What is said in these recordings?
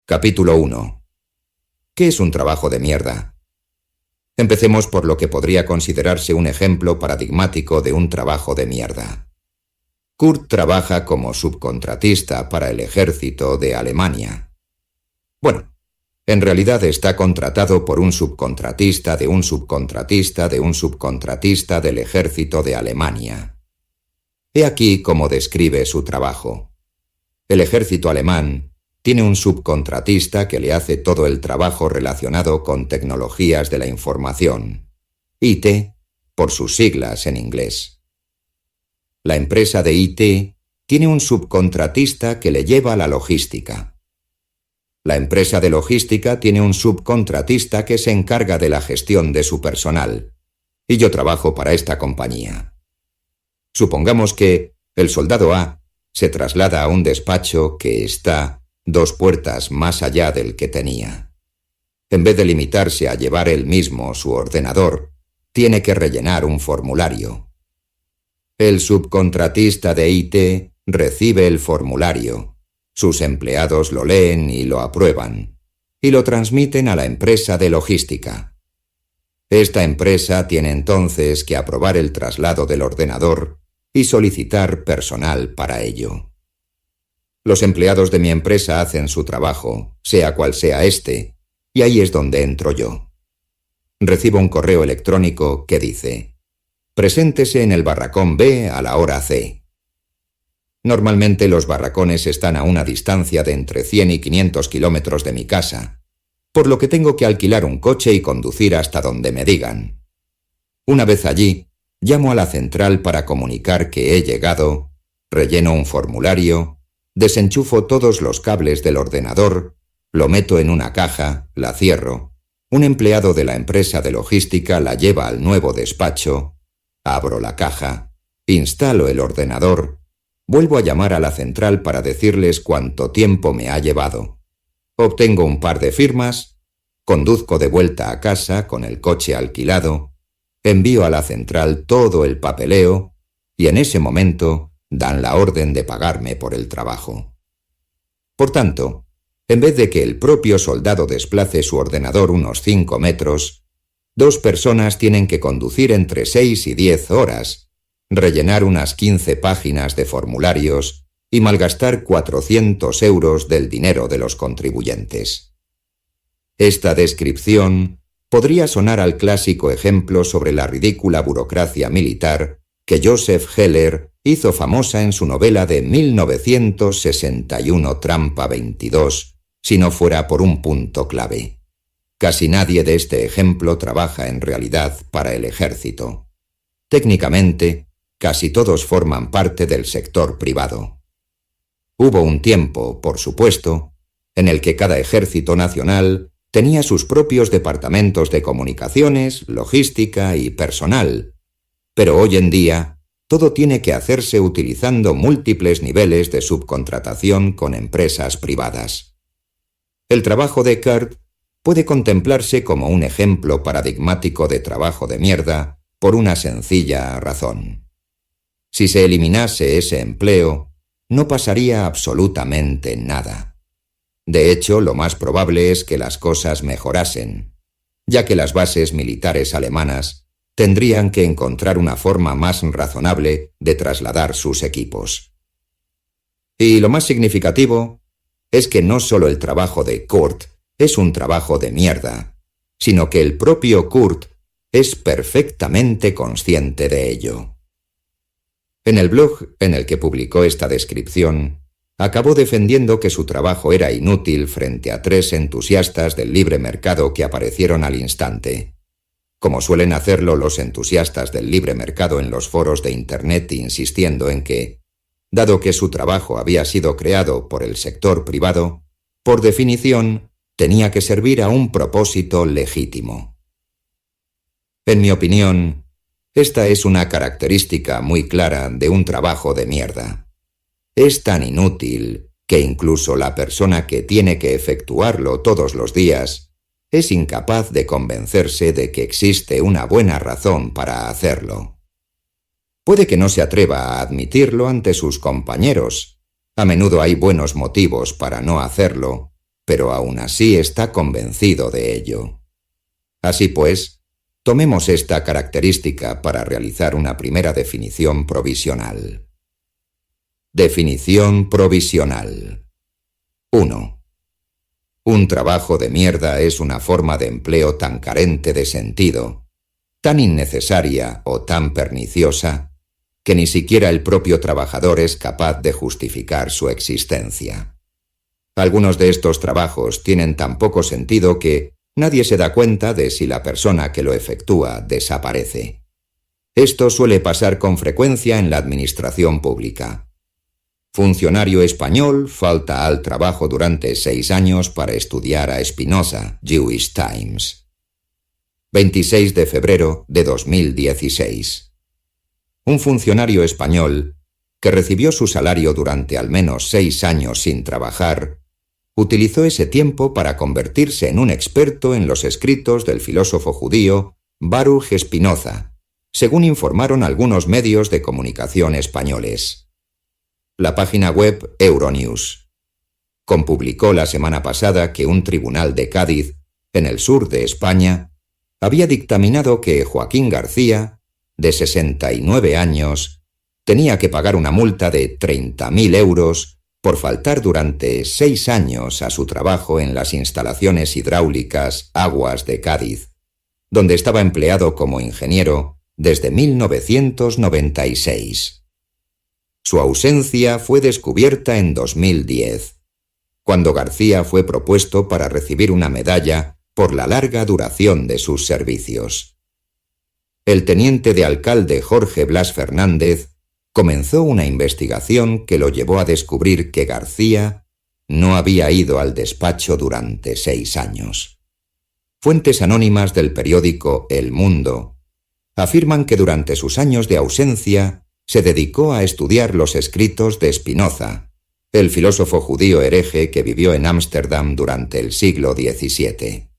Capítulo 1. ¿Qué es un trabajo de mierda? Empecemos por lo que podría considerarse un ejemplo paradigmático de un trabajo de mierda. Kurt trabaja como subcontratista para el ejército de Alemania. Bueno, en realidad está contratado por un subcontratista de un subcontratista de un subcontratista del ejército de Alemania. He aquí cómo describe su trabajo. El ejército alemán tiene un subcontratista que le hace todo el trabajo relacionado con tecnologías de la información, IT, por sus siglas en inglés. La empresa de IT tiene un subcontratista que le lleva la logística. La empresa de logística tiene un subcontratista que se encarga de la gestión de su personal, y yo trabajo para esta compañía. Supongamos que el soldado A se traslada a un despacho que está 2 puertas más allá del que tenía. En vez de limitarse a llevar él mismo su ordenador, tiene que rellenar un formulario. El subcontratista de IT recibe el formulario. Sus empleados lo leen y lo aprueban, y lo transmiten a la empresa de logística. Esta empresa tiene entonces que aprobar el traslado del ordenador y solicitar personal para ello. Los empleados de mi empresa hacen su trabajo, sea cual sea este, y ahí es donde entro yo. Recibo un correo electrónico que dice: preséntese en el barracón B a la hora C. Normalmente los barracones están a una distancia de entre 100 y 500 kilómetros de mi casa, por lo que tengo que alquilar un coche y conducir hasta donde me digan. Una vez allí, llamo a la central para comunicar que he llegado, relleno un formulario, desenchufo todos los cables del ordenador, lo meto en una caja, la cierro, un empleado de la empresa de logística la lleva al nuevo despacho, abro la caja, instalo el ordenador, vuelvo a llamar a la central para decirles cuánto tiempo me ha llevado. Obtengo un par de firmas, conduzco de vuelta a casa con el coche alquilado, envío a la central todo el papeleo y en ese momento dan la orden de pagarme por el trabajo. Por tanto, en vez de que el propio soldado desplace su ordenador unos 5 metros, 2 personas tienen que conducir entre 6 y 10 horas, rellenar unas 15 páginas de formularios y malgastar 400 euros del dinero de los contribuyentes. Esta descripción podría sonar al clásico ejemplo sobre la ridícula burocracia militar que Joseph Heller hizo famosa en su novela de 1961 Trampa 22, si no fuera por un punto clave. Casi nadie de este ejemplo trabaja en realidad para el ejército. Técnicamente, casi todos forman parte del sector privado. Hubo un tiempo, por supuesto, en el que cada ejército nacional tenía sus propios departamentos de comunicaciones, logística y personal, pero hoy en día todo tiene que hacerse utilizando múltiples niveles de subcontratación con empresas privadas. El trabajo de Kurt puede contemplarse como un ejemplo paradigmático de trabajo de mierda por una sencilla razón. Si se eliminase ese empleo, no pasaría absolutamente nada. De hecho, lo más probable es que las cosas mejorasen, ya que las bases militares alemanas tendrían que encontrar una forma más razonable de trasladar sus equipos. Y lo más significativo es que no solo el trabajo de Kurt es un trabajo de mierda, sino que el propio Kurt es perfectamente consciente de ello. En el blog en el que publicó esta descripción, acabó defendiendo que su trabajo era inútil frente a 3 entusiastas del libre mercado que aparecieron al instante. Como suelen hacerlo los entusiastas del libre mercado en los foros de Internet, insistiendo en que, dado que su trabajo había sido creado por el sector privado, por definición, tenía que servir a un propósito legítimo. En mi opinión, esta es una característica muy clara de un trabajo de mierda. Es tan inútil que incluso la persona que tiene que efectuarlo todos los días es incapaz de convencerse de que existe una buena razón para hacerlo. Puede que no se atreva a admitirlo ante sus compañeros. A menudo hay buenos motivos para no hacerlo, pero aún así está convencido de ello. Así pues, tomemos esta característica para realizar una primera definición provisional. Definición provisional. 1. Un trabajo de mierda es una forma de empleo tan carente de sentido, tan innecesaria o tan perniciosa, que ni siquiera el propio trabajador es capaz de justificar su existencia. Algunos de estos trabajos tienen tan poco sentido que nadie se da cuenta de si la persona que lo efectúa desaparece. Esto suele pasar con frecuencia en la administración pública. Funcionario español falta al trabajo durante 6 años para estudiar a Spinoza, Jewish Times. 26 de febrero de 2016. Un funcionario español, que recibió su salario durante al menos 6 años sin trabajar, utilizó ese tiempo para convertirse en un experto en los escritos del filósofo judío Baruch Spinoza, según informaron algunos medios de comunicación españoles. La página web Euronews publicó la semana pasada que un tribunal de Cádiz, en el sur de España, había dictaminado que Joaquín García, de 69 años, tenía que pagar una multa de 30.000 euros por faltar durante 6 años a su trabajo en las instalaciones hidráulicas Aguas de Cádiz, donde estaba empleado como ingeniero desde 1996. Su ausencia fue descubierta en 2010, cuando García fue propuesto para recibir una medalla por la larga duración de sus servicios. El teniente de alcalde Jorge Blas Fernández comenzó una investigación que lo llevó a descubrir que García no había ido al despacho durante 6 años. Fuentes anónimas del periódico El Mundo afirman que durante sus años de ausencia se dedicó a estudiar los escritos de Spinoza, el filósofo judío hereje que vivió en Ámsterdam durante el siglo XVII.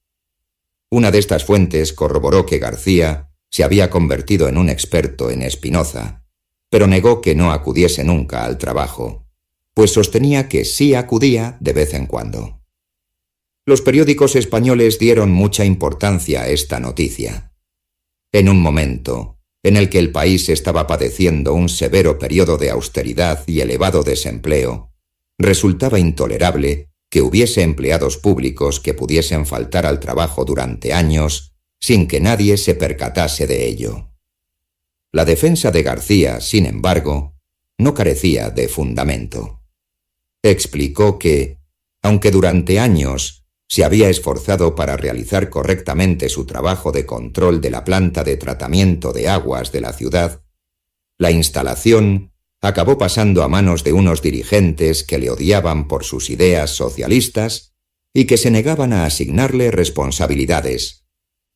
Una de estas fuentes corroboró que García se había convertido en un experto en Spinoza, pero negó que no acudiese nunca al trabajo, pues sostenía que sí acudía de vez en cuando. Los periódicos españoles dieron mucha importancia a esta noticia. En un momento en el que el país estaba padeciendo un severo periodo de austeridad y elevado desempleo, resultaba intolerable que hubiese empleados públicos que pudiesen faltar al trabajo durante años sin que nadie se percatase de ello. La defensa de García, sin embargo, no carecía de fundamento. Explicó que, aunque durante años se había esforzado para realizar correctamente su trabajo de control de la planta de tratamiento de aguas de la ciudad, la instalación acabó pasando a manos de unos dirigentes que le odiaban por sus ideas socialistas y que se negaban a asignarle responsabilidades,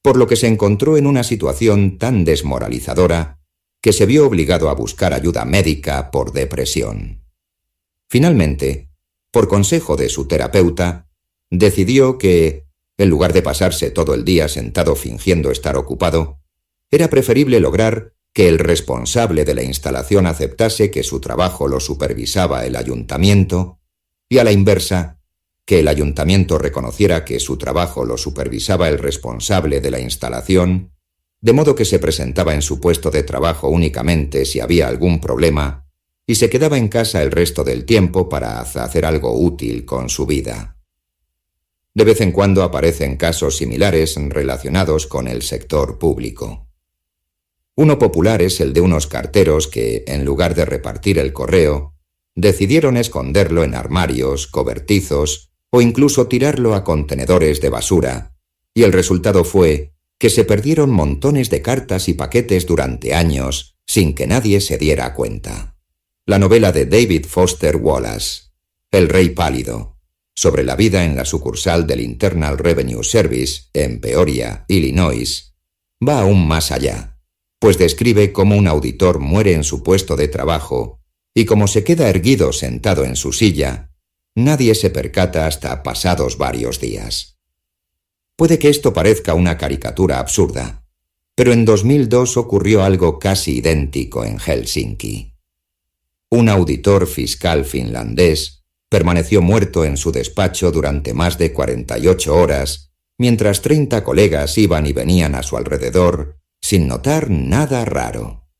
por lo que se encontró en una situación tan desmoralizadora que se vio obligado a buscar ayuda médica por depresión. Finalmente, por consejo de su terapeuta, decidió que, en lugar de pasarse todo el día sentado fingiendo estar ocupado, era preferible lograr que el responsable de la instalación aceptase que su trabajo lo supervisaba el ayuntamiento y, a la inversa, que el ayuntamiento reconociera que su trabajo lo supervisaba el responsable de la instalación, de modo que se presentaba en su puesto de trabajo únicamente si había algún problema y se quedaba en casa el resto del tiempo para hacer algo útil con su vida. De vez en cuando aparecen casos similares relacionados con el sector público. Uno popular es el de unos carteros que, en lugar de repartir el correo, decidieron esconderlo en armarios, cobertizos o incluso tirarlo a contenedores de basura, y el resultado fue que se perdieron montones de cartas y paquetes durante años sin que nadie se diera cuenta. La novela de David Foster Wallace, El Rey Pálido, sobre la vida en la sucursal del Internal Revenue Service en Peoria, Illinois, va aún más allá, pues describe cómo un auditor muere en su puesto de trabajo y como se queda erguido sentado en su silla, nadie se percata hasta pasados varios días. Puede que esto parezca una caricatura absurda, pero en 2002 ocurrió algo casi idéntico en Helsinki. Un auditor fiscal finlandés permaneció muerto en su despacho durante más de 48 horas, mientras 30 colegas iban y venían a su alrededor, sin notar nada raro.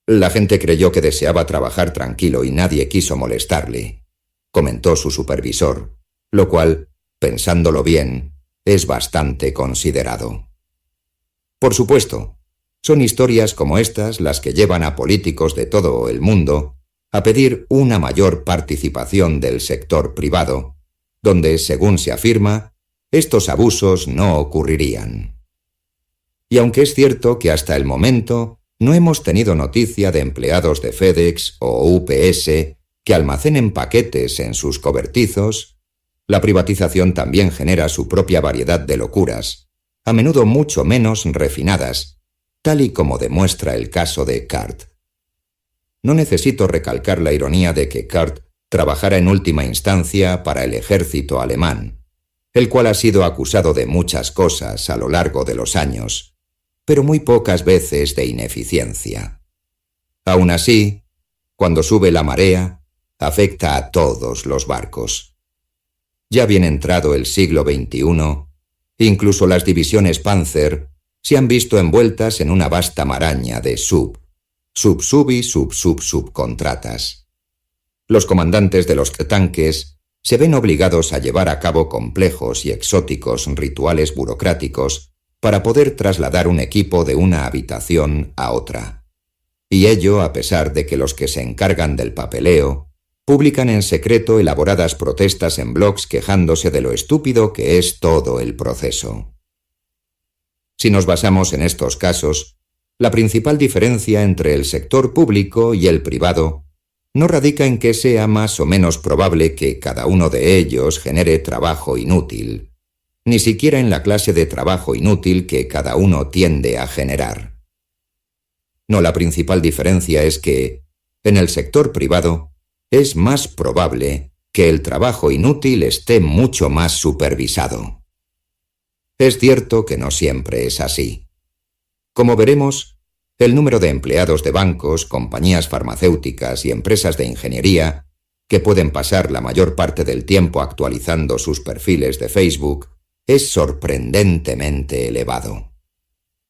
La gente creyó que deseaba trabajar tranquilo y nadie quiso molestarle, comentó su supervisor, lo cual, pensándolo bien, es bastante considerado. Por supuesto, son historias como estas las que llevan a políticos de todo el mundo a pedir una mayor participación del sector privado, donde, según se afirma, estos abusos no ocurrirían. Y aunque es cierto que hasta el momento no hemos tenido noticia de empleados de FedEx o UPS que almacenen paquetes en sus cobertizos, la privatización también genera su propia variedad de locuras, a menudo mucho menos refinadas, tal y como demuestra el caso de Cart. No necesito recalcar la ironía de que Cart trabajara en última instancia para el ejército alemán, el cual ha sido acusado de muchas cosas a lo largo de los años, pero muy pocas veces de ineficiencia. Aún así, cuando sube la marea, afecta a todos los barcos. Ya bien entrado el siglo XXI, incluso las divisiones Panzer se han visto envueltas en una vasta maraña de subcontratas. Los comandantes de los tanques se ven obligados a llevar a cabo complejos y exóticos rituales burocráticos para poder trasladar un equipo de una habitación a otra. Y ello a pesar de que los que se encargan del papeleo publican en secreto elaboradas protestas en blogs quejándose de lo estúpido que es todo el proceso. Si nos basamos en estos casos, la principal diferencia entre el sector público y el privado no radica en que sea más o menos probable que cada uno de ellos genere trabajo inútil, ni siquiera en la clase de trabajo inútil que cada uno tiende a generar. No, la principal diferencia es que, en el sector privado, es más probable que el trabajo inútil esté mucho más supervisado. Es cierto que no siempre es así. Como veremos, el número de empleados de bancos, compañías farmacéuticas y empresas de ingeniería, que pueden pasar la mayor parte del tiempo actualizando sus perfiles de Facebook, es sorprendentemente elevado.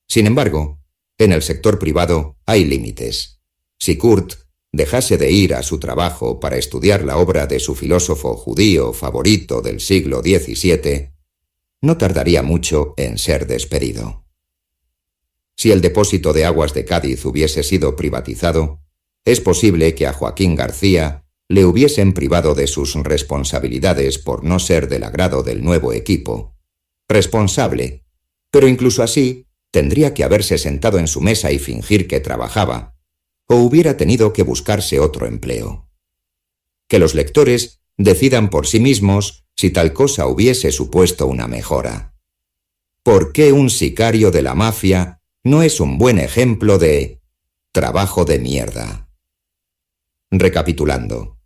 Sin embargo, en el sector privado hay límites. Si Kurt dejase de ir a su trabajo para estudiar la obra de su filósofo judío favorito del siglo XVII, no tardaría mucho en ser despedido. Si el depósito de aguas de Cádiz hubiese sido privatizado, es posible que a Joaquín García le hubiesen privado de sus responsabilidades por no ser del agrado del nuevo equipo. Responsable, pero incluso así tendría que haberse sentado en su mesa y fingir que trabajaba, o hubiera tenido que buscarse otro empleo. Que los lectores decidan por sí mismos si tal cosa hubiese supuesto una mejora. ¿Por qué un sicario de la mafia no es un buen ejemplo de trabajo de mierda? Recapitulando.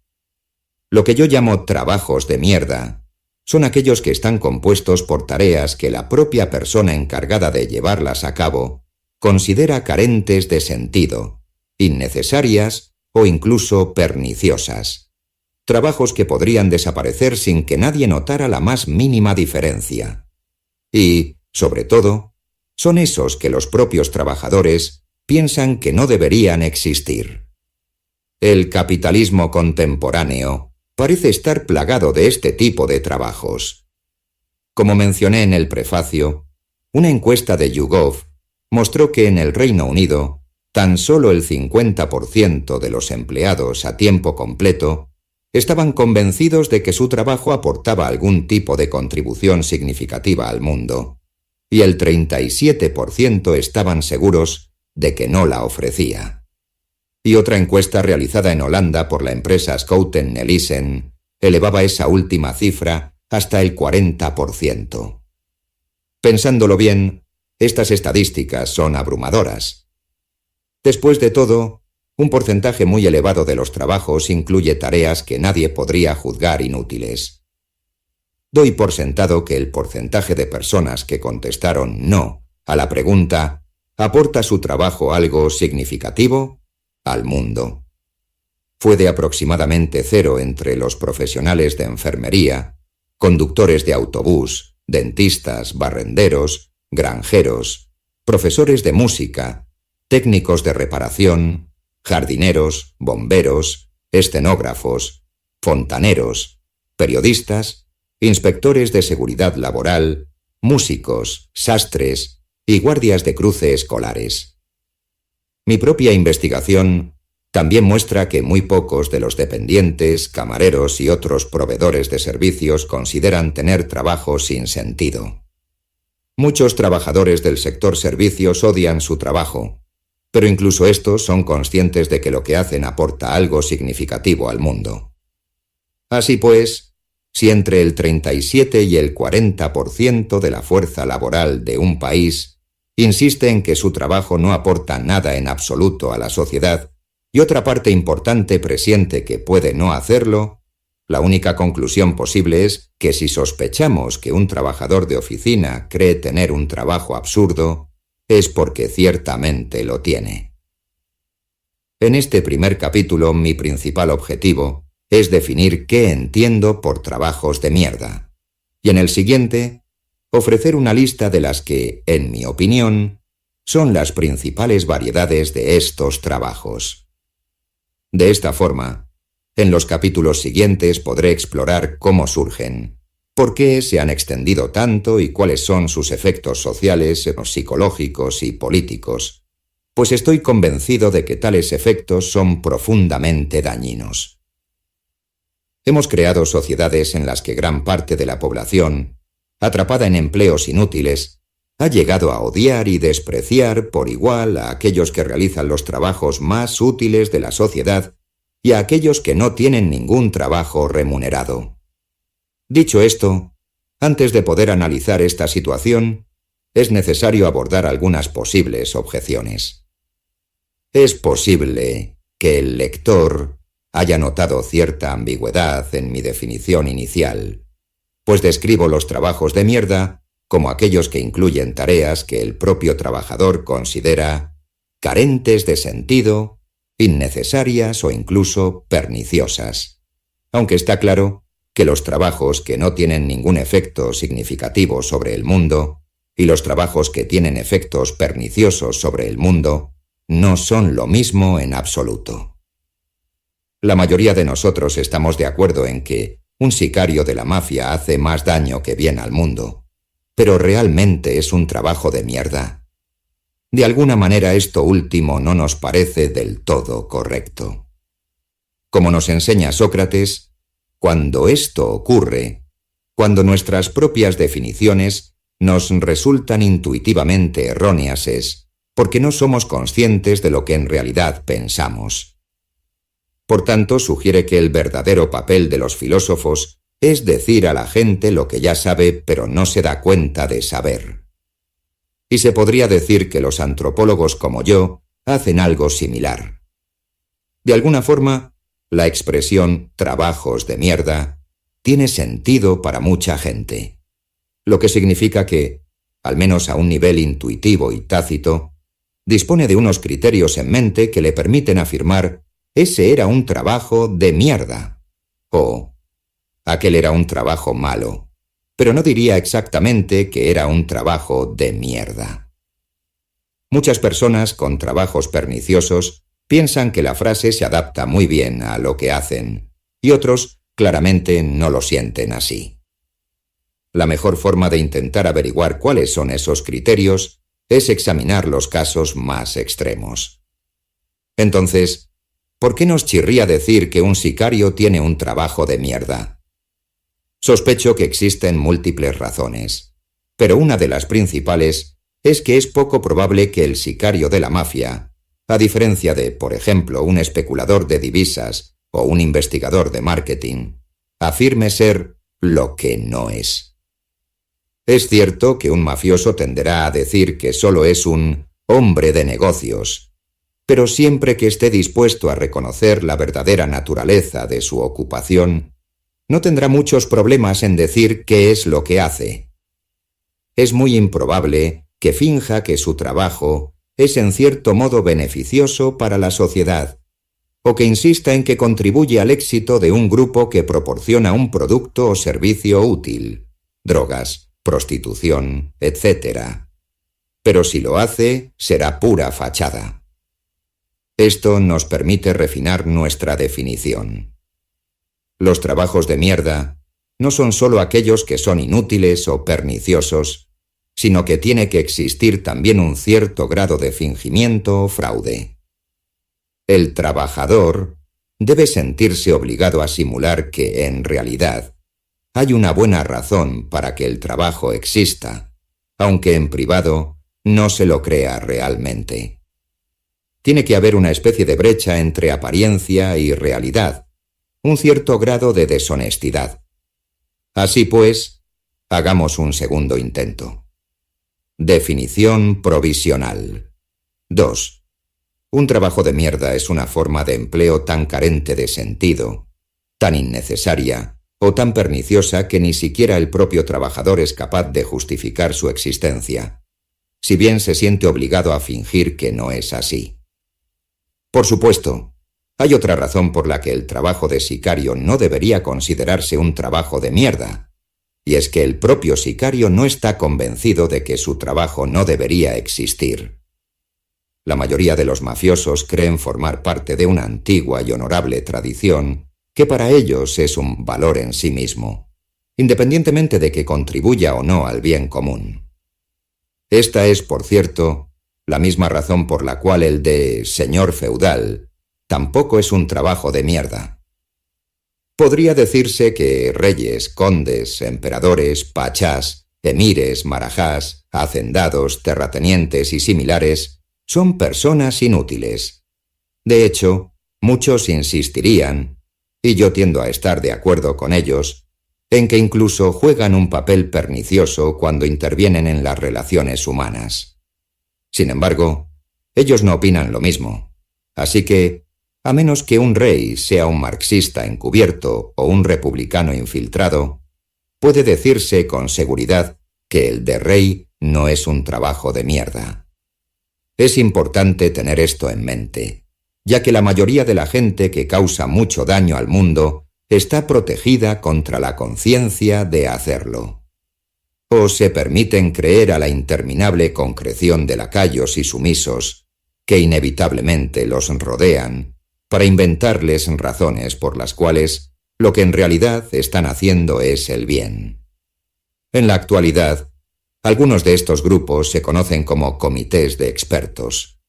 Lo que yo llamo trabajos de mierda son aquellos que están compuestos por tareas que la propia persona encargada de llevarlas a cabo considera carentes de sentido, innecesarias o incluso perniciosas. Trabajos que podrían desaparecer sin que nadie notara la más mínima diferencia. Y, sobre todo, son esos que los propios trabajadores piensan que no deberían existir. El capitalismo contemporáneo parece estar plagado de este tipo de trabajos. Como mencioné en el prefacio, una encuesta de YouGov mostró que en el Reino Unido tan solo el 50% de los empleados a tiempo completo estaban convencidos de que su trabajo aportaba algún tipo de contribución significativa al mundo, y el 37% estaban seguros de que no la ofrecía. Y otra encuesta realizada en Holanda por la empresa Schouten Nelissen elevaba esa última cifra hasta el 40%. Pensándolo bien, estas estadísticas son abrumadoras. Después de todo, un porcentaje muy elevado de los trabajos incluye tareas que nadie podría juzgar inútiles. Doy por sentado que el porcentaje de personas que contestaron no a la pregunta ¿aporta su trabajo algo significativo? Al mundo. fue de aproximadamente 0 entre los profesionales de enfermería, conductores de autobús, dentistas, barrenderos, granjeros, profesores de música, técnicos de reparación, jardineros, bomberos, escenógrafos, fontaneros, periodistas, inspectores de seguridad laboral, músicos, sastres y guardias de cruce escolares. Mi propia investigación también muestra que muy pocos de los dependientes, camareros y otros proveedores de servicios consideran tener trabajo sin sentido. Muchos trabajadores del sector servicios odian su trabajo, pero incluso estos son conscientes de que lo que hacen aporta algo significativo al mundo. Así pues, si entre el 37 y el 40% de la fuerza laboral de un país insiste en que su trabajo no aporta nada en absoluto a la sociedad, y otra parte importante presiente que puede no hacerlo, la única conclusión posible es que si sospechamos que un trabajador de oficina cree tener un trabajo absurdo, es porque ciertamente lo tiene. En este primer capítulo, mi principal objetivo es definir qué entiendo por trabajos de mierda, y en el siguiente, ofrecer una lista de las que, en mi opinión, son las principales variedades de estos trabajos. De esta forma, en los capítulos siguientes podré explorar cómo surgen, por qué se han extendido tanto y cuáles son sus efectos sociales, psicológicos y políticos, pues estoy convencido de que tales efectos son profundamente dañinos. Hemos creado sociedades en las que gran parte de la población, atrapada en empleos inútiles, ha llegado a odiar y despreciar por igual a aquellos que realizan los trabajos más útiles de la sociedad y a aquellos que no tienen ningún trabajo remunerado. Dicho esto, antes de poder analizar esta situación, es necesario abordar algunas posibles objeciones. Es posible que el lector haya notado cierta ambigüedad en mi definición inicial, pues describo los trabajos de mierda como aquellos que incluyen tareas que el propio trabajador considera carentes de sentido, innecesarias o incluso perniciosas. Aunque está claro que los trabajos que no tienen ningún efecto significativo sobre el mundo y los trabajos que tienen efectos perniciosos sobre el mundo no son lo mismo en absoluto. La mayoría de nosotros estamos de acuerdo en que un sicario de la mafia hace más daño que bien al mundo, pero realmente es un trabajo de mierda. De alguna manera esto último no nos parece del todo correcto. Como nos enseña Sócrates, cuando esto ocurre, cuando nuestras propias definiciones nos resultan intuitivamente erróneas es porque no somos conscientes de lo que en realidad pensamos. Por tanto, sugiere que el verdadero papel de los filósofos es decir a la gente lo que ya sabe pero no se da cuenta de saber. Y se podría decir que los antropólogos como yo hacen algo similar. De alguna forma, la expresión trabajos de mierda tiene sentido para mucha gente, lo que significa que, al menos a un nivel intuitivo y tácito, dispone de unos criterios en mente que le permiten afirmar ese era un trabajo de mierda o aquel era un trabajo malo, pero no diría exactamente que era un trabajo de mierda. Muchas personas con trabajos perniciosos piensan que la frase se adapta muy bien a lo que hacen, y otros claramente no lo sienten así. La mejor forma de intentar averiguar cuáles son esos criterios es examinar los casos más extremos. Entonces, ¿por qué nos chirría decir que un sicario tiene un trabajo de mierda? Sospecho que existen múltiples razones, pero una de las principales es que es poco probable que el sicario de la mafia, a diferencia de, por ejemplo, un especulador de divisas o un investigador de marketing, afirme ser lo que no es. Es cierto que un mafioso tenderá a decir que solo es un hombre de negocios, pero siempre que esté dispuesto a reconocer la verdadera naturaleza de su ocupación, no tendrá muchos problemas en decir qué es lo que hace. Es muy improbable que finja que su trabajo es en cierto modo beneficioso para la sociedad, o que insista en que contribuye al éxito de un grupo que proporciona un producto o servicio útil, drogas, prostitución, etc. Pero si lo hace, será pura fachada. Esto nos permite refinar nuestra definición. Los trabajos de mierda no son solo aquellos que son inútiles o perniciosos, sino que tiene que existir también un cierto grado de fingimiento o fraude. El trabajador debe sentirse obligado a simular que, en realidad, hay una buena razón para que el trabajo exista, aunque en privado no se lo crea realmente. Tiene que haber una especie de brecha entre apariencia y realidad, un cierto grado de deshonestidad. Así pues, hagamos un segundo intento. Definición provisional. 2. Un trabajo de mierda es una forma de empleo tan carente de sentido, tan innecesaria o tan perniciosa que ni siquiera el propio trabajador es capaz de justificar su existencia, si bien se siente obligado a fingir que no es así. Por supuesto, hay otra razón por la que el trabajo de sicario no debería considerarse un trabajo de mierda, y es que el propio sicario no está convencido de que su trabajo no debería existir. La mayoría de los mafiosos creen formar parte de una antigua y honorable tradición que para ellos es un valor en sí mismo, independientemente de que contribuya o no al bien común. Esta es, por cierto, la misma razón por la cual el de señor feudal tampoco es un trabajo de mierda. Podría decirse que reyes, condes, emperadores, pachás, emires, marajás, hacendados, terratenientes y similares son personas inútiles. De hecho, muchos insistirían, y yo tiendo a estar de acuerdo con ellos, en que incluso juegan un papel pernicioso cuando intervienen en las relaciones humanas. Sin embargo, ellos no opinan lo mismo, así que, a menos que un rey sea un marxista encubierto o un republicano infiltrado, puede decirse con seguridad que el de rey no es un trabajo de mierda. Es importante tener esto en mente, ya que la mayoría de la gente que causa mucho daño al mundo está protegida contra la conciencia de hacerlo. O se permiten creer a la interminable concreción de lacayos y sumisos que inevitablemente los rodean para inventarles razones por las cuales lo que en realidad están haciendo es el bien. En la actualidad, algunos de estos grupos se conocen como comités de expertos.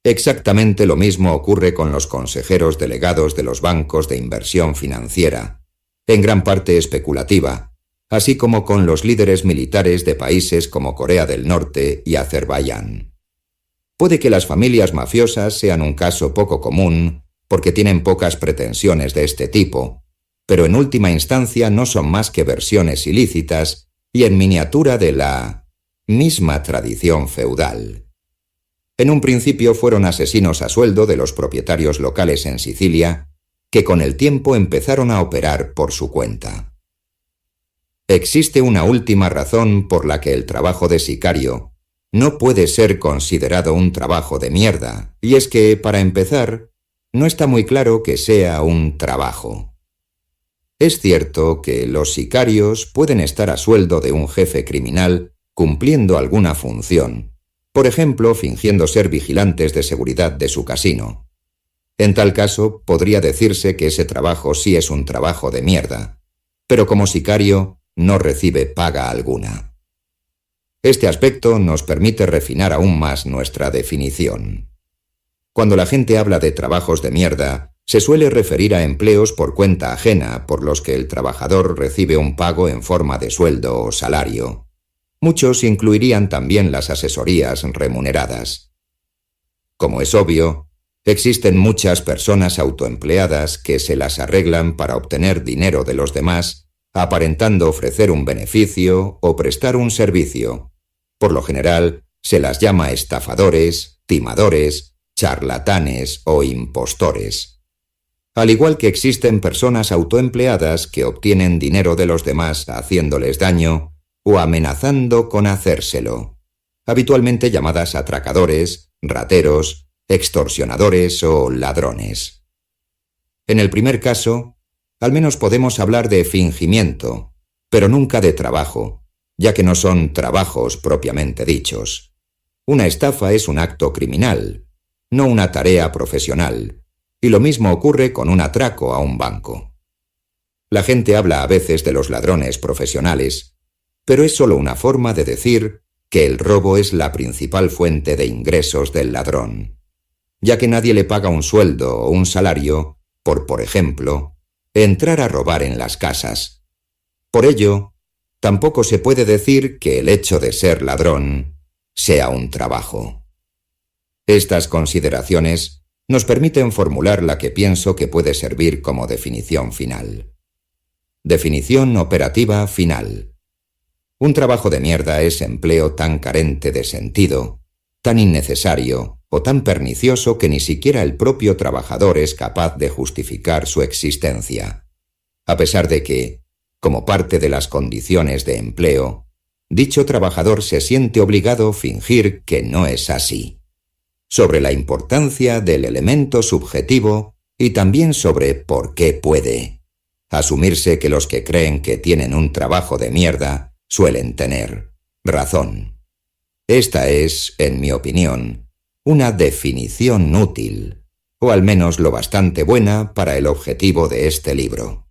Exactamente lo mismo ocurre con los consejeros delegados de los bancos de inversión financiera, en gran parte especulativa, así como con los líderes militares de países como Corea del Norte y Azerbaiyán. Puede que las familias mafiosas sean un caso poco común porque tienen pocas pretensiones de este tipo, pero en última instancia no son más que versiones ilícitas y en miniatura de la misma tradición feudal. En un principio fueron asesinos a sueldo de los propietarios locales en Sicilia, que con el tiempo empezaron a operar por su cuenta. Existe una última razón por la que el trabajo de sicario no puede ser considerado un trabajo de mierda, y es que, para empezar, no está muy claro que sea un trabajo. Es cierto que los sicarios pueden estar a sueldo de un jefe criminal cumpliendo alguna función, por ejemplo, fingiendo ser vigilantes de seguridad de su casino. En tal caso, podría decirse que ese trabajo sí es un trabajo de mierda, pero como sicario no recibe paga alguna. Este aspecto nos permite refinar aún más nuestra definición. Cuando la gente habla de trabajos de mierda, se suele referir a empleos por cuenta ajena por los que el trabajador recibe un pago en forma de sueldo o salario. Muchos incluirían también las asesorías remuneradas. Como es obvio, existen muchas personas autoempleadas que se las arreglan para obtener dinero de los demás, aparentando ofrecer un beneficio o prestar un servicio. Por lo general, se las llama estafadores, timadores, charlatanes o impostores. Al igual que existen personas autoempleadas que obtienen dinero de los demás haciéndoles daño o amenazando con hacérselo, habitualmente llamadas atracadores, rateros, extorsionadores o ladrones. En el primer caso, al menos podemos hablar de fingimiento, pero nunca de trabajo, ya que no son trabajos propiamente dichos. Una estafa es un acto criminal, no una tarea profesional, y lo mismo ocurre con un atraco a un banco. La gente habla a veces de los ladrones profesionales, pero es solo una forma de decir que el robo es la principal fuente de ingresos del ladrón, ya que nadie le paga un sueldo o un salario por ejemplo, entrar a robar en las casas. Por ello, tampoco se puede decir que el hecho de ser ladrón sea un trabajo. Estas consideraciones nos permiten formular la que pienso que puede servir como definición final. Definición operativa final. Un trabajo de mierda es empleo tan carente de sentido, tan innecesario o tan pernicioso que ni siquiera el propio trabajador es capaz de justificar su existencia, a pesar de que, como parte de las condiciones de empleo, dicho trabajador se siente obligado a fingir que no es así. Sobre la importancia del elemento subjetivo y también sobre por qué puede asumirse que los que creen que tienen un trabajo de mierda suelen tener razón. Esta es, en mi opinión, una definición útil, o al menos lo bastante buena para el objetivo de este libro.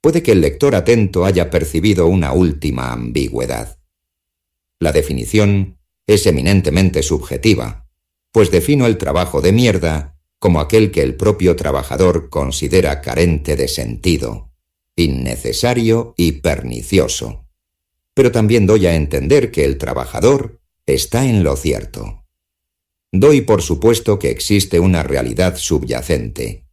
Puede que el lector atento haya percibido una última ambigüedad. La definición es eminentemente subjetiva, pues defino el trabajo de mierda como aquel que el propio trabajador considera carente de sentido, innecesario y pernicioso. Pero también doy a entender que el trabajador está en lo cierto. Doy por supuesto que existe una realidad subyacente,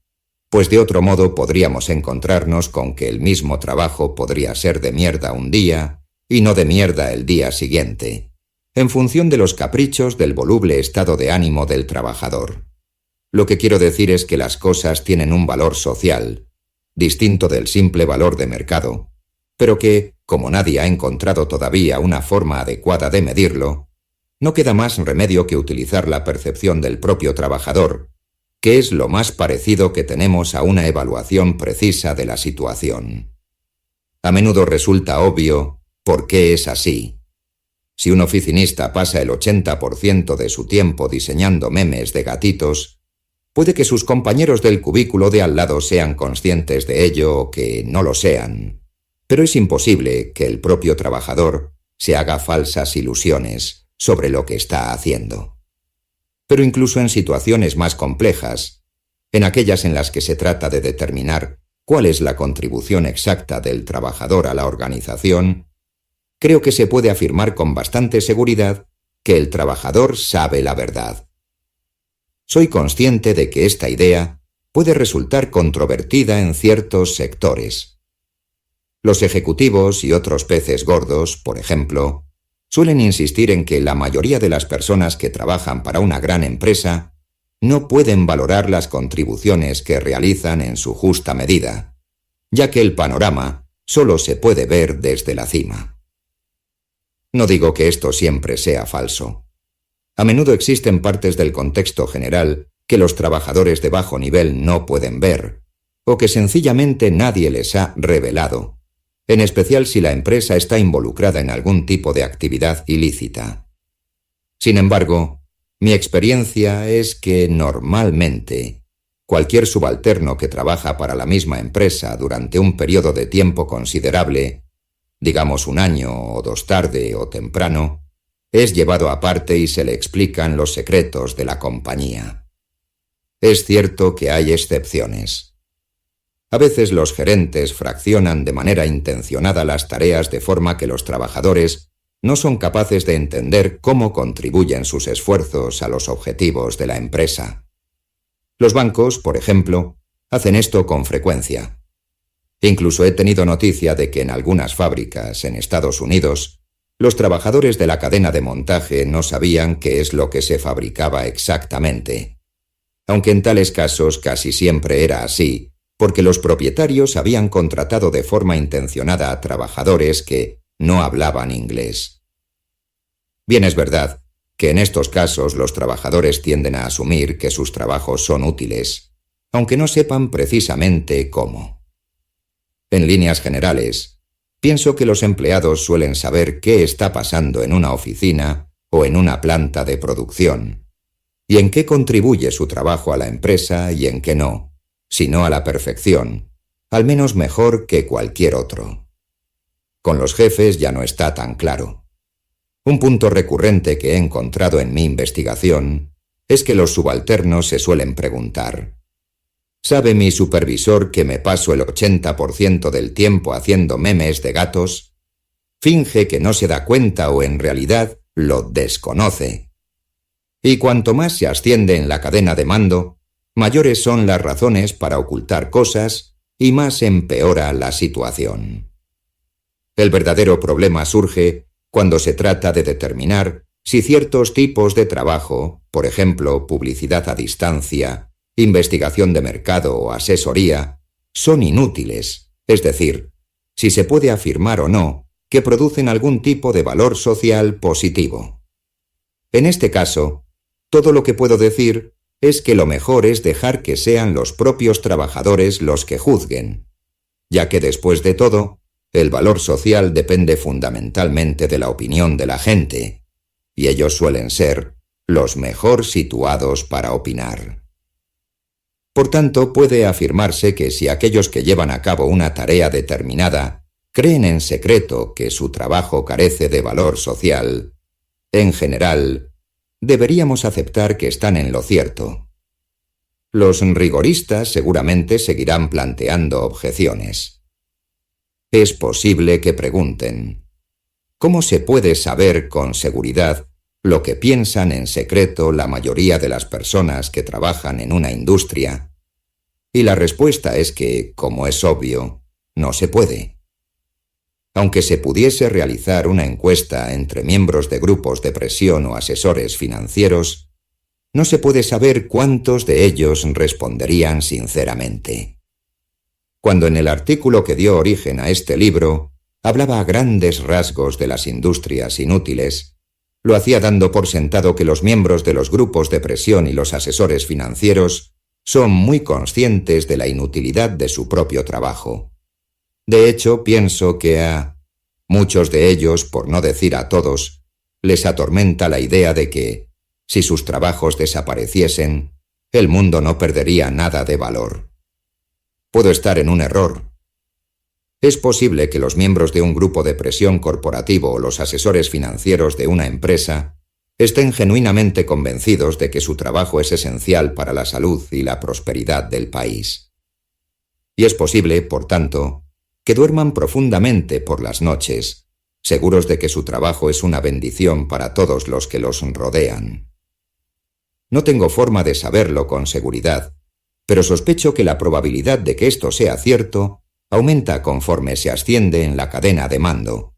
pues de otro modo podríamos encontrarnos con que el mismo trabajo podría ser de mierda un día y no de mierda el día siguiente, en función de los caprichos del voluble estado de ánimo del trabajador. Lo que quiero decir es que las cosas tienen un valor social, distinto del simple valor de mercado, pero que, como nadie ha encontrado todavía una forma adecuada de medirlo, no queda más remedio que utilizar la percepción del propio trabajador, que es lo más parecido que tenemos a una evaluación precisa de la situación. A menudo resulta obvio por qué es así. Si un oficinista pasa el 80% de su tiempo diseñando memes de gatitos, puede que sus compañeros del cubículo de al lado sean conscientes de ello o que no lo sean, pero es imposible que el propio trabajador se haga falsas ilusiones sobre lo que está haciendo. Pero incluso en situaciones más complejas, en aquellas en las que se trata de determinar cuál es la contribución exacta del trabajador a la organización, creo que se puede afirmar con bastante seguridad que el trabajador sabe la verdad. Soy consciente de que esta idea puede resultar controvertida en ciertos sectores. Los ejecutivos y otros peces gordos, por ejemplo, suelen insistir en que la mayoría de las personas que trabajan para una gran empresa no pueden valorar las contribuciones que realizan en su justa medida, ya que el panorama solo se puede ver desde la cima. No digo que esto siempre sea falso. A menudo existen partes del contexto general que los trabajadores de bajo nivel no pueden ver, o que sencillamente nadie les ha revelado, en especial si la empresa está involucrada en algún tipo de actividad ilícita. Sin embargo, mi experiencia es que normalmente cualquier subalterno que trabaja para la misma empresa durante un periodo de tiempo considerable, digamos un año o dos tarde o temprano, es llevado aparte y se le explican los secretos de la compañía. Es cierto que hay excepciones. A veces los gerentes fraccionan de manera intencionada las tareas de forma que los trabajadores no son capaces de entender cómo contribuyen sus esfuerzos a los objetivos de la empresa. Los bancos, por ejemplo, hacen esto con frecuencia. Incluso he tenido noticia de que en algunas fábricas en Estados Unidos, los trabajadores de la cadena de montaje no sabían qué es lo que se fabricaba exactamente. Aunque en tales casos casi siempre era así, porque los propietarios habían contratado de forma intencionada a trabajadores que no hablaban inglés. Bien es verdad que en estos casos los trabajadores tienden a asumir que sus trabajos son útiles, aunque no sepan precisamente cómo. En líneas generales, pienso que los empleados suelen saber qué está pasando en una oficina o en una planta de producción, y en qué contribuye su trabajo a la empresa y en qué no, si no a la perfección, al menos mejor que cualquier otro. Con los jefes ya no está tan claro. Un punto recurrente que he encontrado en mi investigación es que los subalternos se suelen preguntar: ¿sabe mi supervisor que me paso el 80% del tiempo haciendo memes de gatos? Finge que no se da cuenta o en realidad lo desconoce. Y cuanto más se asciende en la cadena de mando, mayores son las razones para ocultar cosas y más empeora la situación. El verdadero problema surge cuando se trata de determinar si ciertos tipos de trabajo, por ejemplo, publicidad a distancia, investigación de mercado o asesoría, son inútiles, es decir, si se puede afirmar o no que producen algún tipo de valor social positivo. En este caso, todo lo que puedo decir es que lo mejor es dejar que sean los propios trabajadores los que juzguen, ya que después de todo, el valor social depende fundamentalmente de la opinión de la gente, y ellos suelen ser los mejor situados para opinar. Por tanto, puede afirmarse que si aquellos que llevan a cabo una tarea determinada creen en secreto que su trabajo carece de valor social, en general, deberíamos aceptar que están en lo cierto. Los rigoristas seguramente seguirán planteando objeciones. Es posible que pregunten: ¿cómo se puede saber con seguridad lo que piensan en secreto la mayoría de las personas que trabajan en una industria? Y la respuesta es que, como es obvio, no se puede. Aunque se pudiese realizar una encuesta entre miembros de grupos de presión o asesores financieros, no se puede saber cuántos de ellos responderían sinceramente. Cuando en el artículo que dio origen a este libro hablaba a grandes rasgos de las industrias inútiles, lo hacía dando por sentado que los miembros de los grupos de presión y los asesores financieros son muy conscientes de la inutilidad de su propio trabajo. De hecho, pienso que a muchos de ellos, por no decir a todos, les atormenta la idea de que, si sus trabajos desapareciesen, el mundo no perdería nada de valor. Puedo estar en un error. Es posible que los miembros de un grupo de presión corporativo o los asesores financieros de una empresa estén genuinamente convencidos de que su trabajo es esencial para la salud y la prosperidad del país. Y es posible, por tanto, que duerman profundamente por las noches, seguros de que su trabajo es una bendición para todos los que los rodean. No tengo forma de saberlo con seguridad, pero sospecho que la probabilidad de que esto sea cierto aumenta conforme se asciende en la cadena de mando,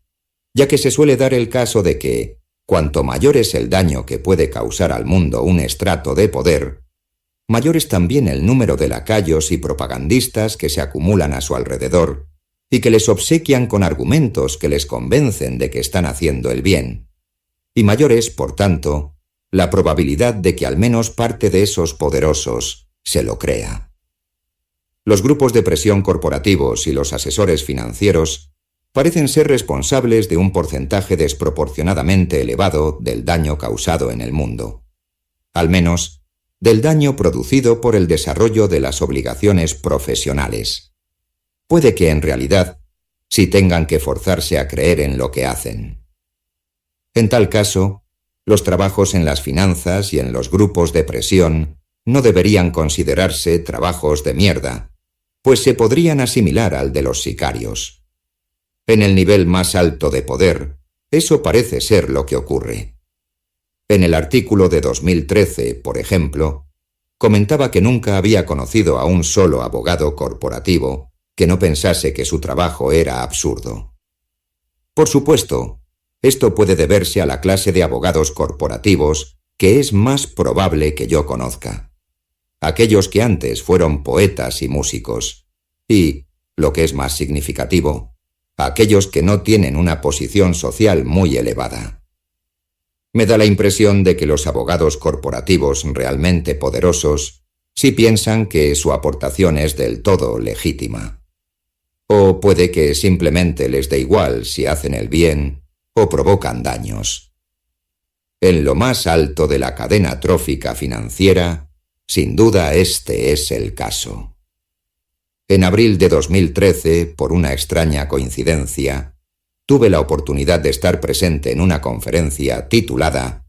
ya que se suele dar el caso de que, cuanto mayor es el daño que puede causar al mundo un estrato de poder, mayor es también el número de lacayos y propagandistas que se acumulan a su alrededor y que les obsequian con argumentos que les convencen de que están haciendo el bien, y mayor es, por tanto, la probabilidad de que al menos parte de esos poderosos se lo crea. Los grupos de presión corporativos y los asesores financieros parecen ser responsables de un porcentaje desproporcionadamente elevado del daño causado en el mundo. Al menos, del daño producido por el desarrollo de las obligaciones profesionales. Puede que en realidad sí tengan que forzarse a creer en lo que hacen. En tal caso, los trabajos en las finanzas y en los grupos de presión no deberían considerarse trabajos de mierda, pues se podrían asimilar al de los sicarios. En el nivel más alto de poder, eso parece ser lo que ocurre. En el artículo de 2013, por ejemplo, comentaba que nunca había conocido a un solo abogado corporativo que no pensase que su trabajo era absurdo. Por supuesto, esto puede deberse a la clase de abogados corporativos que es más probable que yo conozca. Aquellos que antes fueron poetas y músicos, y, lo que es más significativo, aquellos que no tienen una posición social muy elevada. Me da la impresión de que los abogados corporativos realmente poderosos si piensan que su aportación es del todo legítima. O puede que simplemente les dé igual si hacen el bien o provocan daños. En lo más alto de la cadena trófica financiera, sin duda este es el caso. En abril de 2013, por una extraña coincidencia, tuve la oportunidad de estar presente en una conferencia titulada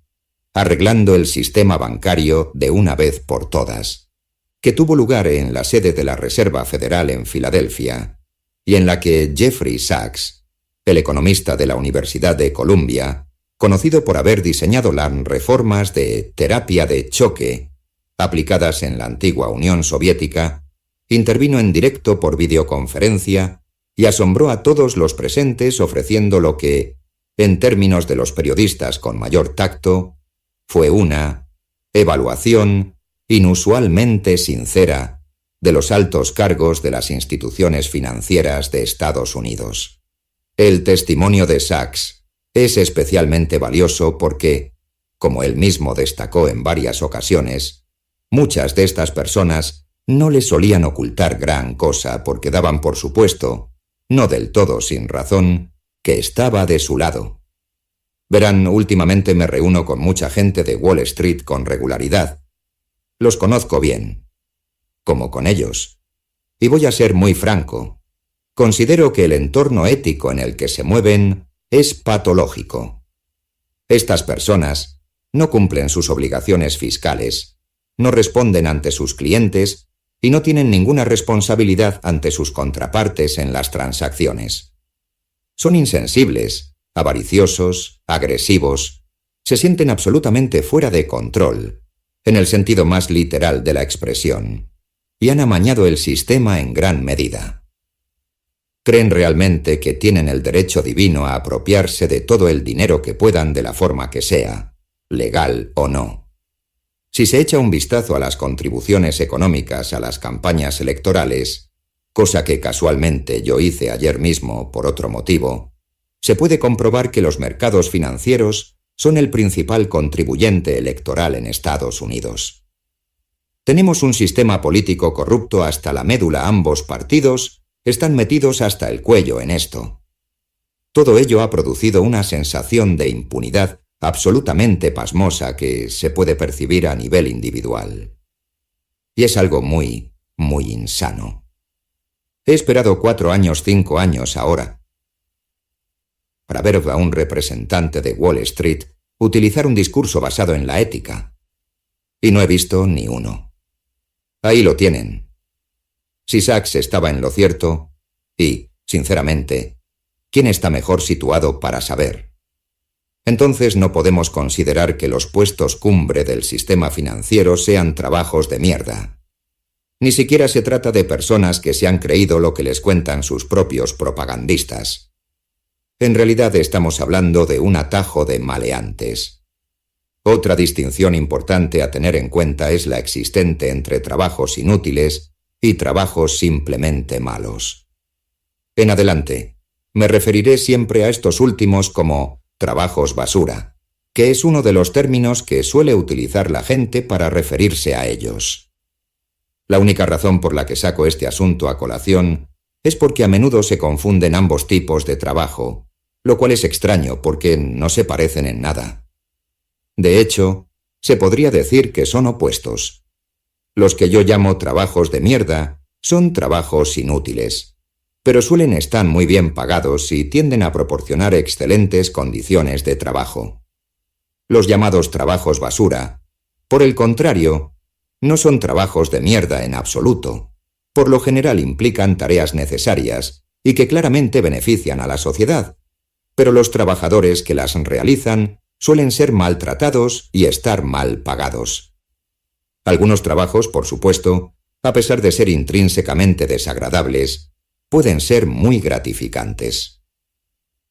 Arreglando el sistema bancario de una vez por todas, que tuvo lugar en la sede de la Reserva Federal en Filadelfia, y en la que Jeffrey Sachs, el economista de la Universidad de Columbia, conocido por haber diseñado las reformas de terapia de choque aplicadas en la antigua Unión Soviética, intervino en directo por videoconferencia y asombró a todos los presentes ofreciendo lo que, en términos de los periodistas con mayor tacto, fue una evaluación inusualmente sincera de los altos cargos de las instituciones financieras de Estados Unidos. El testimonio de Sachs es especialmente valioso porque, como él mismo destacó en varias ocasiones, muchas de estas personas no le solían ocultar gran cosa porque daban por supuesto, no del todo sin razón, que estaba de su lado. Verán, últimamente me reúno con mucha gente de Wall Street con regularidad. Los conozco bien, como con ellos. Y voy a ser muy franco. Considero que el entorno ético en el que se mueven es patológico. Estas personas no cumplen sus obligaciones fiscales, no responden ante sus clientes y no tienen ninguna responsabilidad ante sus contrapartes en las transacciones. Son insensibles, avariciosos, agresivos, se sienten absolutamente fuera de control, en el sentido más literal de la expresión, y han amañado el sistema en gran medida. Creen realmente que tienen el derecho divino a apropiarse de todo el dinero que puedan de la forma que sea, legal o no. Si se echa un vistazo a las contribuciones económicas a las campañas electorales, cosa que casualmente yo hice ayer mismo por otro motivo, se puede comprobar que los mercados financieros son el principal contribuyente electoral en Estados Unidos. Tenemos un sistema político corrupto hasta la médula. Ambos partidos están metidos hasta el cuello en esto. Todo ello ha producido una sensación de impunidad absolutamente pasmosa que se puede percibir a nivel individual. Y es algo muy, muy insano. He esperado 4 años, 5 años ahora, para ver a un representante de Wall Street utilizar un discurso basado en la ética. Y no he visto ni uno. Ahí lo tienen. Si Sachs estaba en lo cierto, y, sinceramente, ¿quién está mejor situado para saber? Entonces no podemos considerar que los puestos cumbre del sistema financiero sean trabajos de mierda. Ni siquiera se trata de personas que se han creído lo que les cuentan sus propios propagandistas. En realidad estamos hablando de un atajo de maleantes. Otra distinción importante a tener en cuenta es la existente entre trabajos inútiles y trabajos simplemente malos. En adelante, me referiré siempre a estos últimos como trabajos basura, que es uno de los términos que suele utilizar la gente para referirse a ellos. La única razón por la que saco este asunto a colación es porque a menudo se confunden ambos tipos de trabajo, lo cual es extraño porque no se parecen en nada. De hecho, se podría decir que son opuestos. Los que yo llamo trabajos de mierda son trabajos inútiles, pero suelen estar muy bien pagados y tienden a proporcionar excelentes condiciones de trabajo. Los llamados trabajos basura, por el contrario, no son trabajos de mierda en absoluto. Por lo general implican tareas necesarias y que claramente benefician a la sociedad, pero los trabajadores que las realizan suelen ser maltratados y estar mal pagados. Algunos trabajos, por supuesto, a pesar de ser intrínsecamente desagradables, pueden ser muy gratificantes.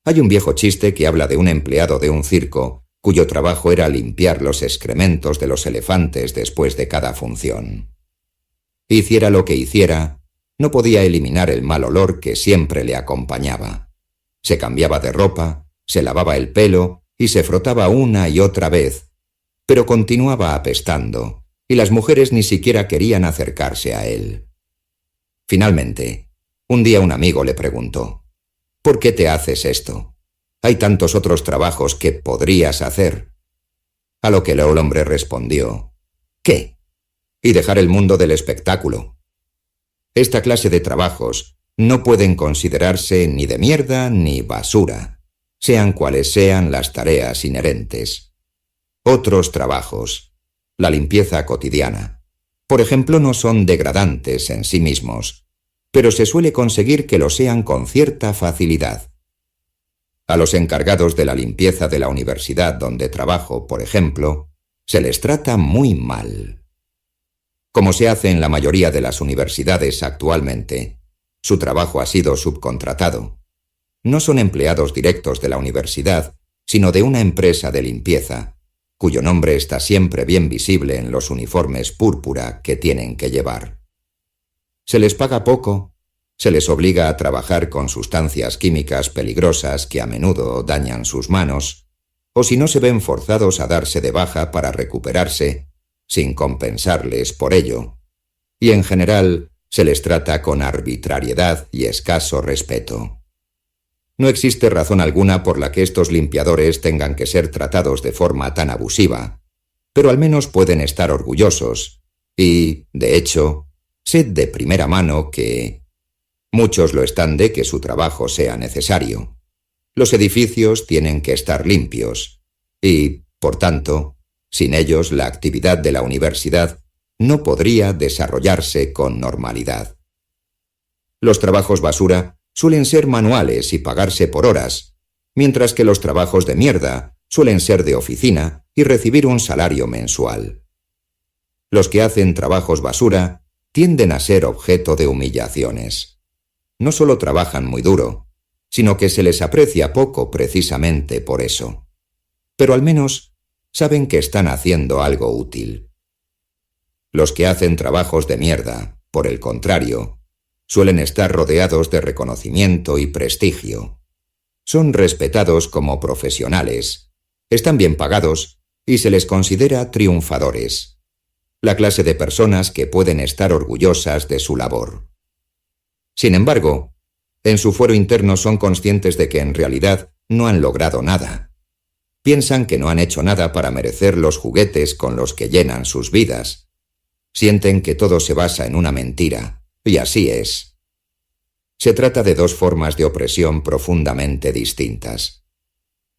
Hay un viejo chiste que habla de un empleado de un circo cuyo trabajo era limpiar los excrementos de los elefantes después de cada función. Hiciera lo que hiciera, no podía eliminar el mal olor que siempre le acompañaba. Se cambiaba de ropa, se lavaba el pelo y se frotaba una y otra vez, pero continuaba apestando, y las mujeres ni siquiera querían acercarse a él. Finalmente, un día un amigo le preguntó: «¿Por qué te haces esto? Hay tantos otros trabajos que podrías hacer». A lo que el hombre respondió: «¿Qué? Y dejar el mundo del espectáculo. Esta clase de trabajos no pueden considerarse ni de mierda ni basura, sean cuales sean las tareas inherentes. Otros trabajos, la limpieza cotidiana, por ejemplo, no son degradantes en sí mismos, pero se suele conseguir que lo sean con cierta facilidad. A los encargados de la limpieza de la universidad donde trabajo, por ejemplo, se les trata muy mal. Como se hace en la mayoría de las universidades actualmente, su trabajo ha sido subcontratado. No son empleados directos de la universidad, sino de una empresa de limpieza, cuyo nombre está siempre bien visible en los uniformes púrpura que tienen que llevar. Se les paga poco, se les obliga a trabajar con sustancias químicas peligrosas que a menudo dañan sus manos, o si no se ven forzados a darse de baja para recuperarse, sin compensarles por ello, y en general se les trata con arbitrariedad y escaso respeto. No existe razón alguna por la que estos limpiadores tengan que ser tratados de forma tan abusiva, pero al menos pueden estar orgullosos, y, de hecho, sé de primera mano que muchos lo están de que su trabajo sea necesario. Los edificios tienen que estar limpios, y, por tanto, sin ellos la actividad de la universidad no podría desarrollarse con normalidad. Los trabajos basura suelen ser manuales y pagarse por horas, mientras que los trabajos de mierda suelen ser de oficina y recibir un salario mensual. Los que hacen trabajos basura tienden a ser objeto de humillaciones. No solo trabajan muy duro, sino que se les aprecia poco precisamente por eso. Pero al menos saben que están haciendo algo útil. Los que hacen trabajos de mierda, por el contrario, suelen estar rodeados de reconocimiento y prestigio. Son respetados como profesionales, están bien pagados y se les considera triunfadores, la clase de personas que pueden estar orgullosas de su labor. Sin embargo, en su fuero interno son conscientes de que en realidad no han logrado nada. Piensan que no han hecho nada para merecer los juguetes con los que llenan sus vidas. Sienten que todo se basa en una mentira, y así es. Se trata de dos formas de opresión profundamente distintas.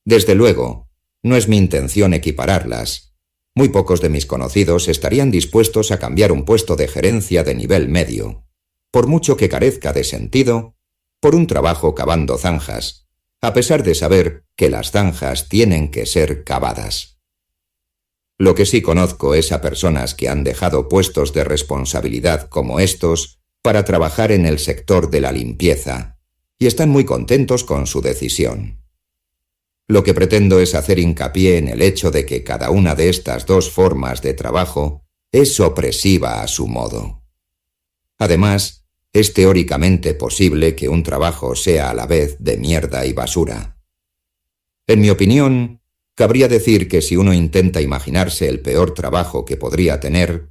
Desde luego, no es mi intención equipararlas. Muy pocos de mis conocidos estarían dispuestos a cambiar un puesto de gerencia de nivel medio, por mucho que carezca de sentido, por un trabajo cavando zanjas, a pesar de saber que las zanjas tienen que ser cavadas. Lo que sí conozco es a personas que han dejado puestos de responsabilidad como estos para trabajar en el sector de la limpieza, y están muy contentos con su decisión. Lo que pretendo es hacer hincapié en el hecho de que cada una de estas dos formas de trabajo es opresiva a su modo. Además, es teóricamente posible que un trabajo sea a la vez de mierda y basura. En mi opinión, cabría decir que si uno intenta imaginarse el peor trabajo que podría tener,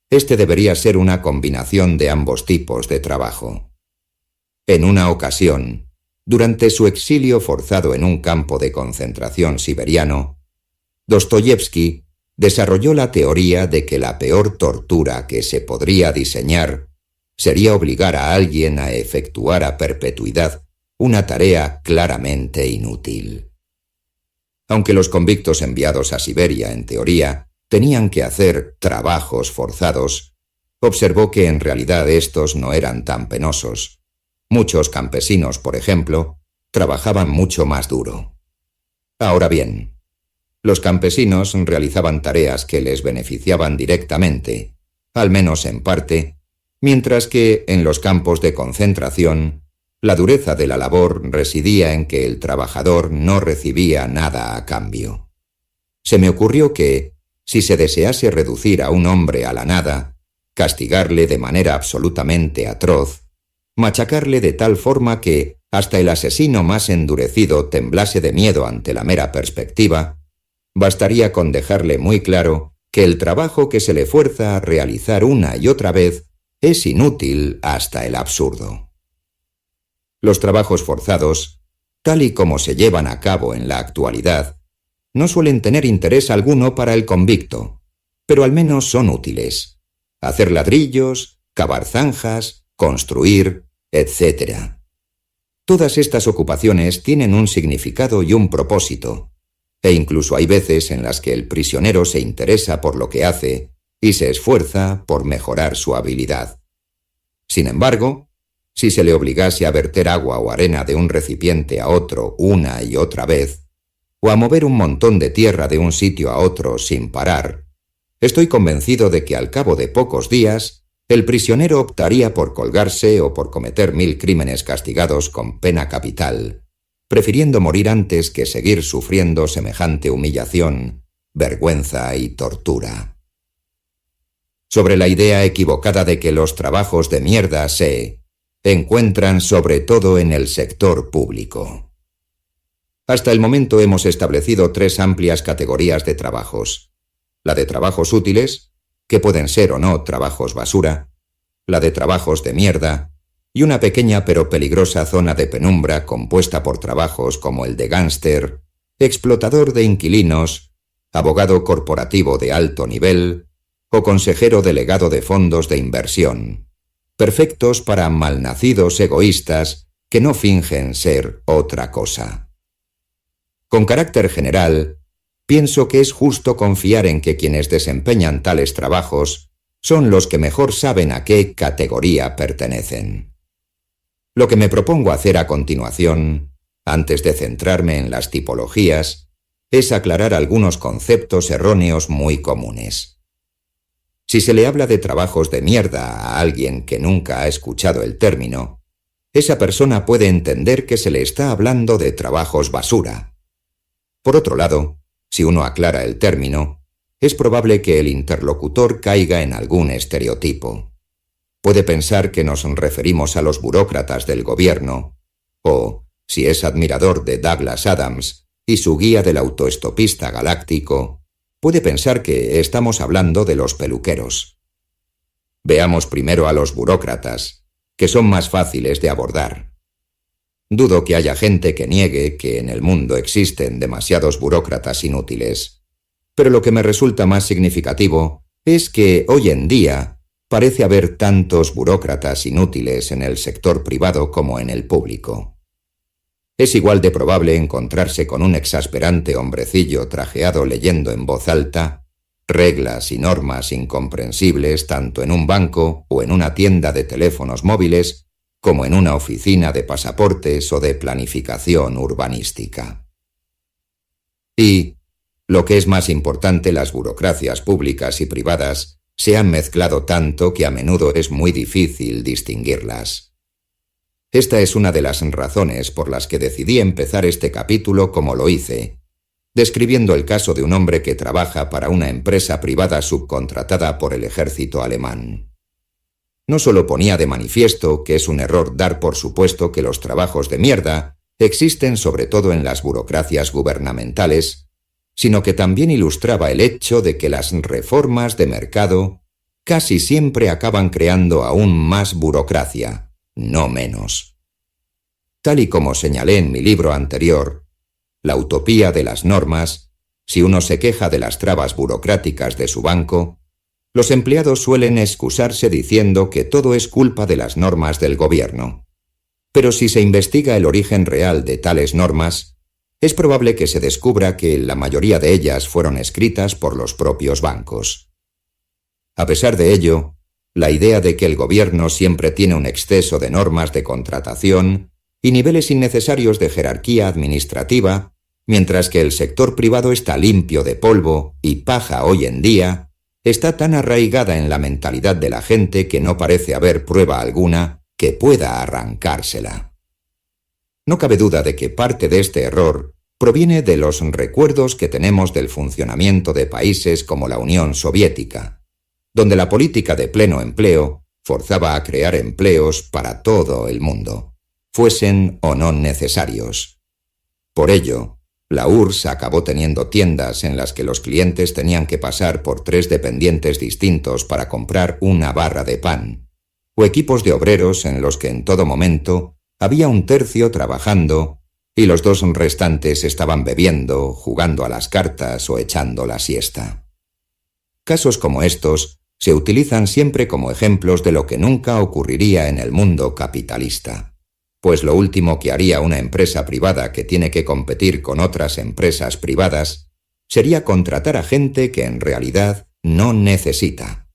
este debería ser una combinación de ambos tipos de trabajo. En una ocasión, durante su exilio forzado en un campo de concentración siberiano, Dostoyevski desarrolló la teoría de que la peor tortura que se podría diseñar sería obligar a alguien a efectuar a perpetuidad una tarea claramente inútil. Aunque los convictos enviados a Siberia, en teoría, tenían que hacer trabajos forzados, observó que en realidad estos no eran tan penosos. Muchos campesinos, por ejemplo, trabajaban mucho más duro. Ahora bien, los campesinos realizaban tareas que les beneficiaban directamente, al menos en parte, mientras que en los campos de concentración, la dureza de la labor residía en que el trabajador no recibía nada a cambio. Se me ocurrió que, si se desease reducir a un hombre a la nada, castigarle de manera absolutamente atroz, machacarle de tal forma que hasta el asesino más endurecido temblase de miedo ante la mera perspectiva, bastaría con dejarle muy claro que el trabajo que se le fuerza a realizar una y otra vez es inútil hasta el absurdo. Los trabajos forzados, tal y como se llevan a cabo en la actualidad, no suelen tener interés alguno para el convicto, pero al menos son útiles. Hacer ladrillos, cavar zanjas, construir, etc. Todas estas ocupaciones tienen un significado y un propósito, e incluso hay veces en las que el prisionero se interesa por lo que hace y se esfuerza por mejorar su habilidad. Sin embargo, si se le obligase a verter agua o arena de un recipiente a otro una y otra vez, o a mover un montón de tierra de un sitio a otro sin parar, estoy convencido de que al cabo de pocos días el prisionero optaría por colgarse o por cometer 1000 crímenes castigados con pena capital, prefiriendo morir antes que seguir sufriendo semejante humillación, vergüenza y tortura. Sobre la idea equivocada de que los trabajos de mierda se encuentran sobre todo en el sector público. Hasta el momento hemos establecido 3 amplias categorías de trabajos: la de trabajos útiles, que pueden ser o no trabajos basura, la de trabajos de mierda, y una pequeña pero peligrosa zona de penumbra compuesta por trabajos como el de gángster, explotador de inquilinos, abogado corporativo de alto nivel o consejero delegado de fondos de inversión, perfectos para malnacidos egoístas que no fingen ser otra cosa. Con carácter general, pienso que es justo confiar en que quienes desempeñan tales trabajos son los que mejor saben a qué categoría pertenecen. Lo que me propongo hacer a continuación, antes de centrarme en las tipologías, es aclarar algunos conceptos erróneos muy comunes. Si se le habla de trabajos de mierda a alguien que nunca ha escuchado el término, esa persona puede entender que se le está hablando de trabajos basura. Por otro lado, si uno aclara el término, es probable que el interlocutor caiga en algún estereotipo. Puede pensar que nos referimos a los burócratas del gobierno, o, si es admirador de Douglas Adams y su guía del autoestopista galáctico, puede pensar que estamos hablando de los peluqueros. Veamos primero a los burócratas, que son más fáciles de abordar. Dudo que haya gente que niegue que en el mundo existen demasiados burócratas inútiles, pero lo que me resulta más significativo es que hoy en día parece haber tantos burócratas inútiles en el sector privado como en el público. Es igual de probable encontrarse con un exasperante hombrecillo trajeado leyendo en voz alta reglas y normas incomprensibles tanto en un banco o en una tienda de teléfonos móviles como en una oficina de pasaportes o de planificación urbanística. Y, lo que es más importante, las burocracias públicas y privadas se han mezclado tanto que a menudo es muy difícil distinguirlas. Esta es una de las razones por las que decidí empezar este capítulo como lo hice, describiendo el caso de un hombre que trabaja para una empresa privada subcontratada por el ejército alemán. No solo ponía de manifiesto que es un error dar por supuesto que los trabajos de mierda existen sobre todo en las burocracias gubernamentales, sino que también ilustraba el hecho de que las reformas de mercado casi siempre acaban creando aún más burocracia, no menos. Tal y como señalé en mi libro anterior, La utopía de las normas, si uno se queja de las trabas burocráticas de su banco, los empleados suelen excusarse diciendo que todo es culpa de las normas del gobierno. Pero si se investiga el origen real de tales normas, es probable que se descubra que la mayoría de ellas fueron escritas por los propios bancos. A pesar de ello, la idea de que el gobierno siempre tiene un exceso de normas de contratación y niveles innecesarios de jerarquía administrativa, mientras que el sector privado está limpio de polvo y paja hoy en día, está tan arraigada en la mentalidad de la gente que no parece haber prueba alguna que pueda arrancársela. No cabe duda de que parte de este error proviene de los recuerdos que tenemos del funcionamiento de países como la Unión Soviética, donde la política de pleno empleo forzaba a crear empleos para todo el mundo, fuesen o no necesarios. Por ello, La URSS acabó teniendo tiendas en las que los clientes tenían que pasar por 3 dependientes distintos para comprar una barra de pan, o equipos de obreros en los que en todo momento había un tercio trabajando y los 2 restantes estaban bebiendo, jugando a las cartas o echando la siesta. Casos como estos se utilizan siempre como ejemplos de lo que nunca ocurriría en el mundo capitalista, pues lo último que haría una empresa privada que tiene que competir con otras empresas privadas sería contratar a gente que en realidad no necesita.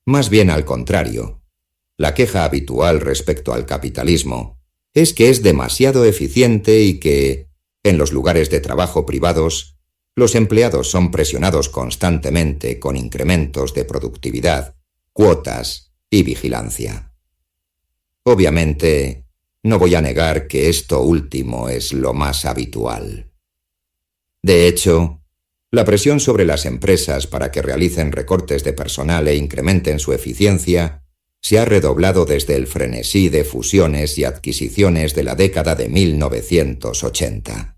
Más bien al contrario, la queja habitual respecto al capitalismo es que es demasiado eficiente y que, en los lugares de trabajo privados, los empleados son presionados constantemente con incrementos de productividad, cuotas y vigilancia. Obviamente, no voy a negar que esto último es lo más habitual. De hecho, la presión sobre las empresas para que realicen recortes de personal e incrementen su eficiencia se ha redoblado desde el frenesí de fusiones y adquisiciones de la década de 1980.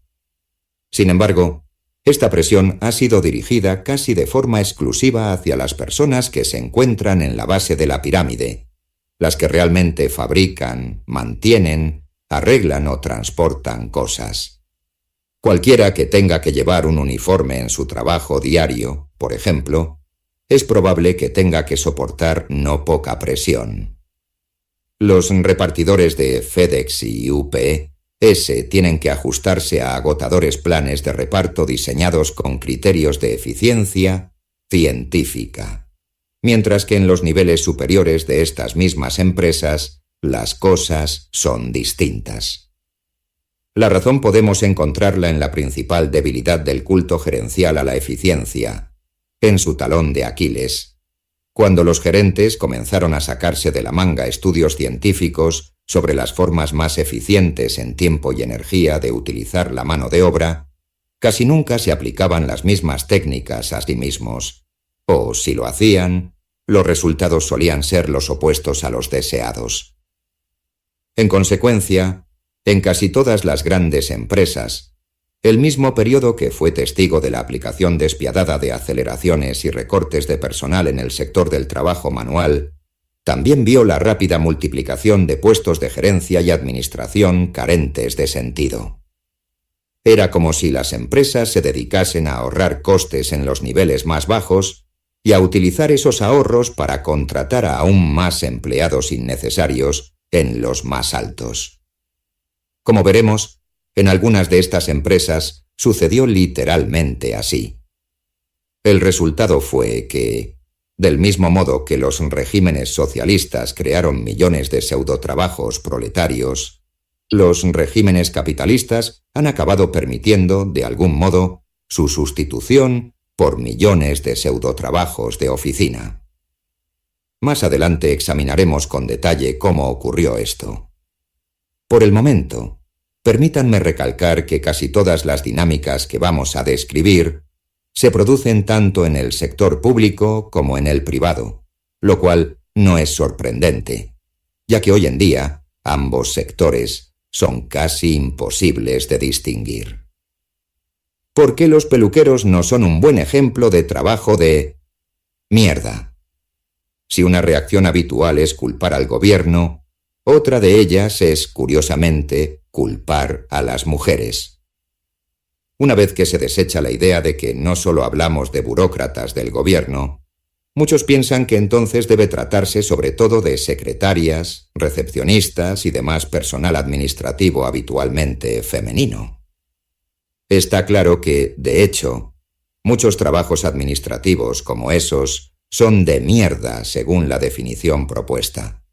Sin embargo, esta presión ha sido dirigida casi de forma exclusiva hacia las personas que se encuentran en la base de la pirámide, las que realmente fabrican, mantienen, arreglan o transportan cosas. Cualquiera que tenga que llevar un uniforme en su trabajo diario, por ejemplo, es probable que tenga que soportar no poca presión. Los repartidores de FedEx y UPS tienen que ajustarse a agotadores planes de reparto diseñados con criterios de eficiencia científica, mientras que en los niveles superiores de estas mismas empresas las cosas son distintas. La razón podemos encontrarla en la principal debilidad del culto gerencial a la eficiencia, en su talón de Aquiles, cuando los gerentes comenzaron a sacarse de la manga estudios científicos sobre las formas más eficientes en tiempo y energía de utilizar la mano de obra, casi nunca se aplicaban las mismas técnicas a sí mismos, o si lo hacían, los resultados solían ser los opuestos a los deseados. En consecuencia, en casi todas las grandes empresas, el mismo periodo que fue testigo de la aplicación despiadada de aceleraciones y recortes de personal en el sector del trabajo manual, también vio la rápida multiplicación de puestos de gerencia y administración carentes de sentido. Era como si las empresas se dedicasen a ahorrar costes en los niveles más bajos y a utilizar esos ahorros para contratar a aún más empleados innecesarios en los más altos. Como veremos, en algunas de estas empresas sucedió literalmente así. El resultado fue que, del mismo modo que los regímenes socialistas crearon millones de pseudotrabajos proletarios, los regímenes capitalistas han acabado permitiendo, de algún modo, su sustitución por millones de pseudotrabajos de oficina. Más adelante examinaremos con detalle cómo ocurrió esto. Por el momento, permítanme recalcar que casi todas las dinámicas que vamos a describir se producen tanto en el sector público como en el privado, lo cual no es sorprendente, ya que hoy en día ambos sectores son casi imposibles de distinguir. ¿Por qué los peluqueros no son un buen ejemplo de trabajo de mierda? Si una reacción habitual es culpar al gobierno, otra de ellas es, curiosamente, culpar a las mujeres. Una vez que se desecha la idea de que no solo hablamos de burócratas del gobierno, muchos piensan que entonces debe tratarse sobre todo de secretarias, recepcionistas y demás personal administrativo habitualmente femenino. Está claro que, de hecho, muchos trabajos administrativos como esos son de mierda según la definición propuesta.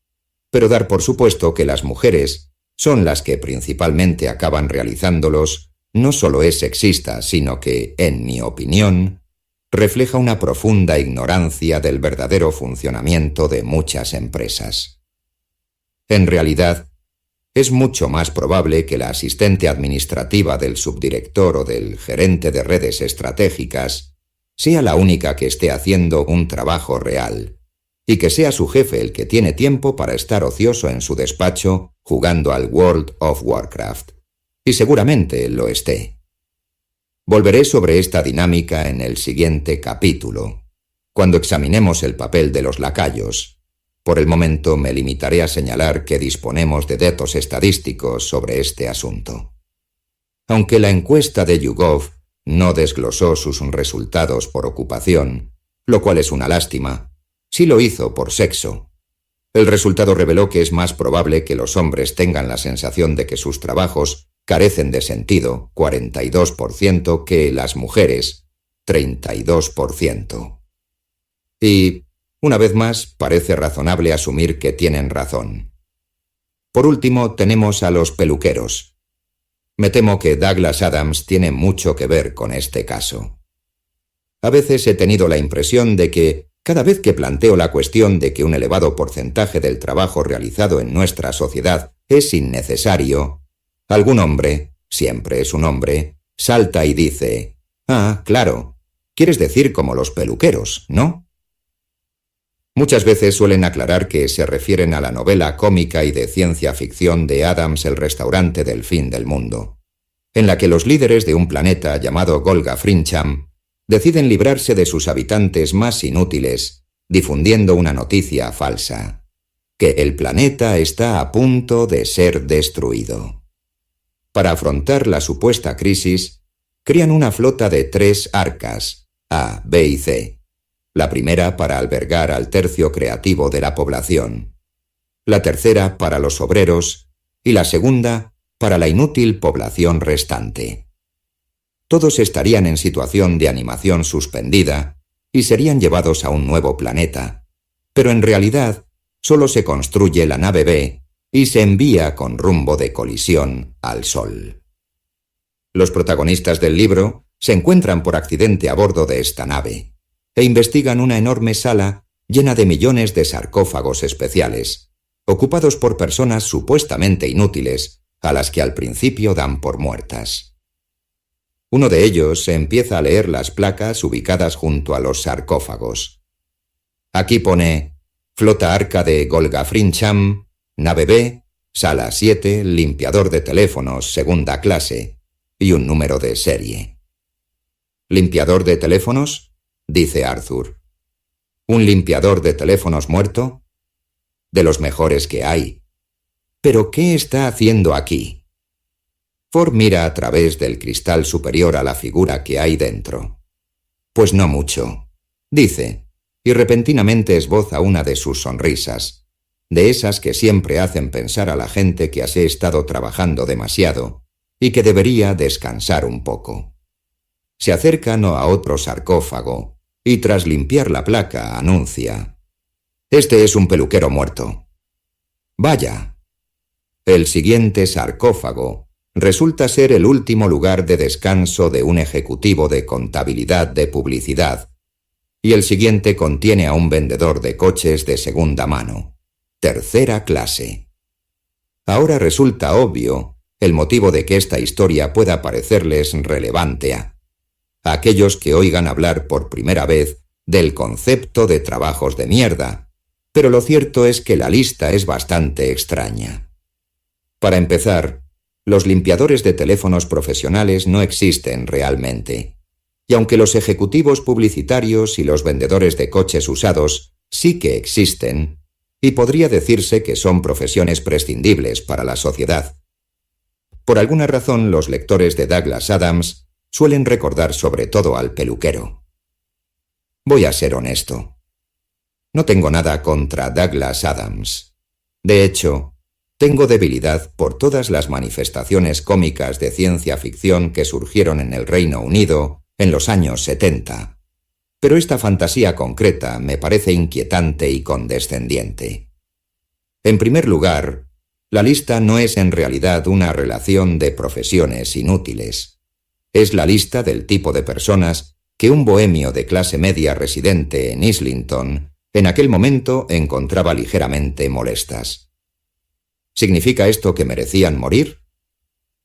Pero dar por supuesto que las mujeres son las que principalmente acaban realizándolos no solo es sexista, sino que, en mi opinión, refleja una profunda ignorancia del verdadero funcionamiento de muchas empresas. En realidad, es mucho más probable que la asistente administrativa del subdirector o del gerente de redes estratégicas sea la única que esté haciendo un trabajo real, y que sea su jefe el que tiene tiempo para estar ocioso en su despacho jugando al World of Warcraft. Y seguramente lo esté. Volveré sobre esta dinámica en el siguiente capítulo, cuando examinemos el papel de los lacayos. Por el momento me limitaré a señalar que disponemos de datos estadísticos sobre este asunto. Aunque la encuesta de YouGov no desglosó sus resultados por ocupación, lo cual es una lástima, sí lo hizo por sexo. El resultado reveló que es más probable que los hombres tengan la sensación de que sus trabajos carecen de sentido, 42%, que las mujeres, 32%. Y, una vez más, parece razonable asumir que tienen razón. Por último, tenemos a los peluqueros. Me temo que Douglas Adams tiene mucho que ver con este caso. A veces he tenido la impresión de que, cada vez que planteo la cuestión de que un elevado porcentaje del trabajo realizado en nuestra sociedad es innecesario, algún hombre, siempre es un hombre, salta y dice: «Ah, claro, quieres decir como los peluqueros, ¿no?». Muchas veces suelen aclarar que se refieren a la novela cómica y de ciencia ficción de Adams, El restaurante del fin del mundo, en la que los líderes de un planeta llamado Golga Frincham deciden librarse de sus habitantes más inútiles, difundiendo una noticia falsa: que el planeta está a punto de ser destruido. Para afrontar la supuesta crisis, crían una flota de 3 arcas, A, B y C. La primera para albergar al tercio creativo de la población, la tercera para los obreros y la segunda para la inútil población restante. Todos estarían en situación de animación suspendida y serían llevados a un nuevo planeta, pero en realidad solo se construye la nave B y se envía con rumbo de colisión al Sol. Los protagonistas del libro se encuentran por accidente a bordo de esta nave e investigan una enorme sala llena de millones de sarcófagos especiales, ocupados por personas supuestamente inútiles, a las que al principio dan por muertas. Uno de ellos empieza a leer las placas ubicadas junto a los sarcófagos. Aquí pone: Flota Arca de Golga Frincham, Nave B, Sala 7, limpiador de teléfonos, segunda clase, y un número de serie. ¿Limpiador de teléfonos?, dice Arthur. ¿Un limpiador de teléfonos muerto? De los mejores que hay. ¿Pero qué está haciendo aquí? Ford mira a través del cristal superior a la figura que hay dentro. Pues no mucho, dice, y repentinamente esboza una de sus sonrisas, de esas que siempre hacen pensar a la gente que ha estado trabajando demasiado y que debería descansar un poco. Se acercan a otro sarcófago y tras limpiar la placa anuncia: «Este es un peluquero muerto». Vaya. El siguiente sarcófago resulta ser el último lugar de descanso de un ejecutivo de contabilidad de publicidad, y el siguiente contiene a un vendedor de coches de segunda mano, tercera clase. Ahora resulta obvio el motivo de que esta historia pueda parecerles relevante a aquellos que oigan hablar por primera vez del concepto de trabajos de mierda, pero lo cierto es que la lista es bastante extraña. Para empezar, los limpiadores de teléfonos profesionales no existen realmente, y aunque los ejecutivos publicitarios y los vendedores de coches usados sí que existen, y podría decirse que son profesiones prescindibles para la sociedad. Por alguna razón, los lectores de Douglas Adams suelen recordar sobre todo al peluquero. Voy a ser honesto. No tengo nada contra Douglas Adams. De hecho, tengo debilidad por todas las manifestaciones cómicas de ciencia ficción que surgieron en el Reino Unido en los años 70. Pero esta fantasía concreta me parece inquietante y condescendiente. En primer lugar, la lista no es en realidad una relación de profesiones inútiles. Es la lista del tipo de personas que un bohemio de clase media residente en Islington en aquel momento encontraba ligeramente molestas. ¿Significa esto que merecían morir?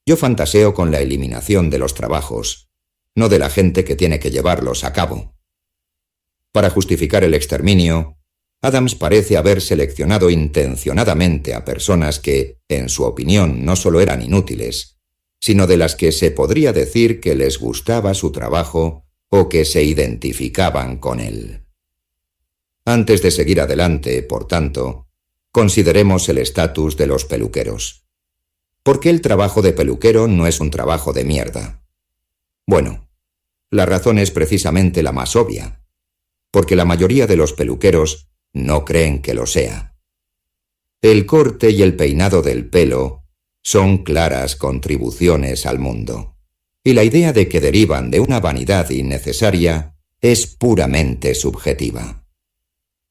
Yo fantaseo con la eliminación de los trabajos, no de la gente que tiene que llevarlos a cabo. Para justificar el exterminio, Adams parece haber seleccionado intencionadamente a personas que, en su opinión, no solo eran inútiles, sino de las que se podría decir que les gustaba su trabajo o que se identificaban con él. Antes de seguir adelante, por tanto, consideremos el estatus de los peluqueros. ¿Por qué el trabajo de peluquero no es un trabajo de mierda? Bueno, la razón es precisamente la más obvia, porque la mayoría de los peluqueros no creen que lo sea. El corte y el peinado del pelo son claras contribuciones al mundo, y la idea de que derivan de una vanidad innecesaria es puramente subjetiva.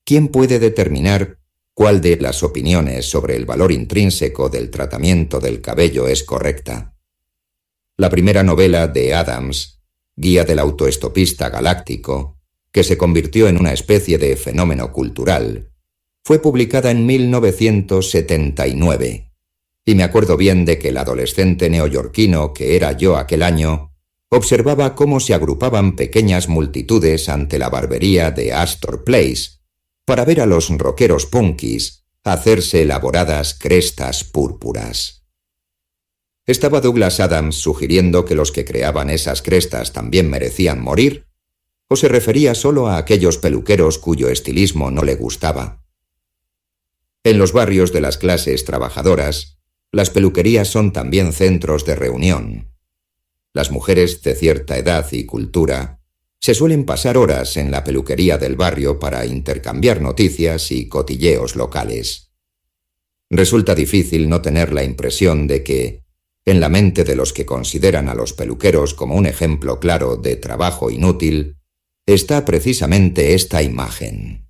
¿Quién puede determinar cuál de las opiniones sobre el valor intrínseco del tratamiento del cabello es correcta? La primera novela de Adams, Guía del autoestopista galáctico, que se convirtió en una especie de fenómeno cultural, fue publicada en 1979, y me acuerdo bien de que el adolescente neoyorquino que era yo aquel año observaba cómo se agrupaban pequeñas multitudes ante la barbería de Astor Place para ver a los rockeros punkis hacerse elaboradas crestas púrpuras. ¿Estaba Douglas Adams sugiriendo que los que creaban esas crestas también merecían morir? ¿O se refería solo a aquellos peluqueros cuyo estilismo no le gustaba? En los barrios de las clases trabajadoras, las peluquerías son también centros de reunión. Las mujeres de cierta edad y cultura se suelen pasar horas en la peluquería del barrio para intercambiar noticias y cotilleos locales. Resulta difícil no tener la impresión de que, en la mente de los que consideran a los peluqueros como un ejemplo claro de trabajo inútil, está precisamente esta imagen.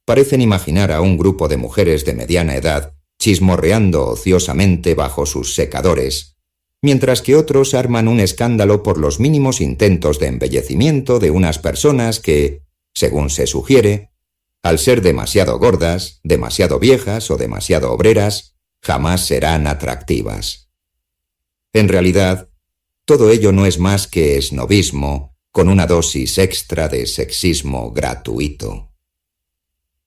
Parecen imaginar a un grupo de mujeres de mediana edad chismorreando ociosamente bajo sus secadores, mientras que otros arman un escándalo por los mínimos intentos de embellecimiento de unas personas que, según se sugiere, al ser demasiado gordas, demasiado viejas o demasiado obreras, jamás serán atractivas. En realidad, todo ello no es más que esnobismo con una dosis extra de sexismo gratuito.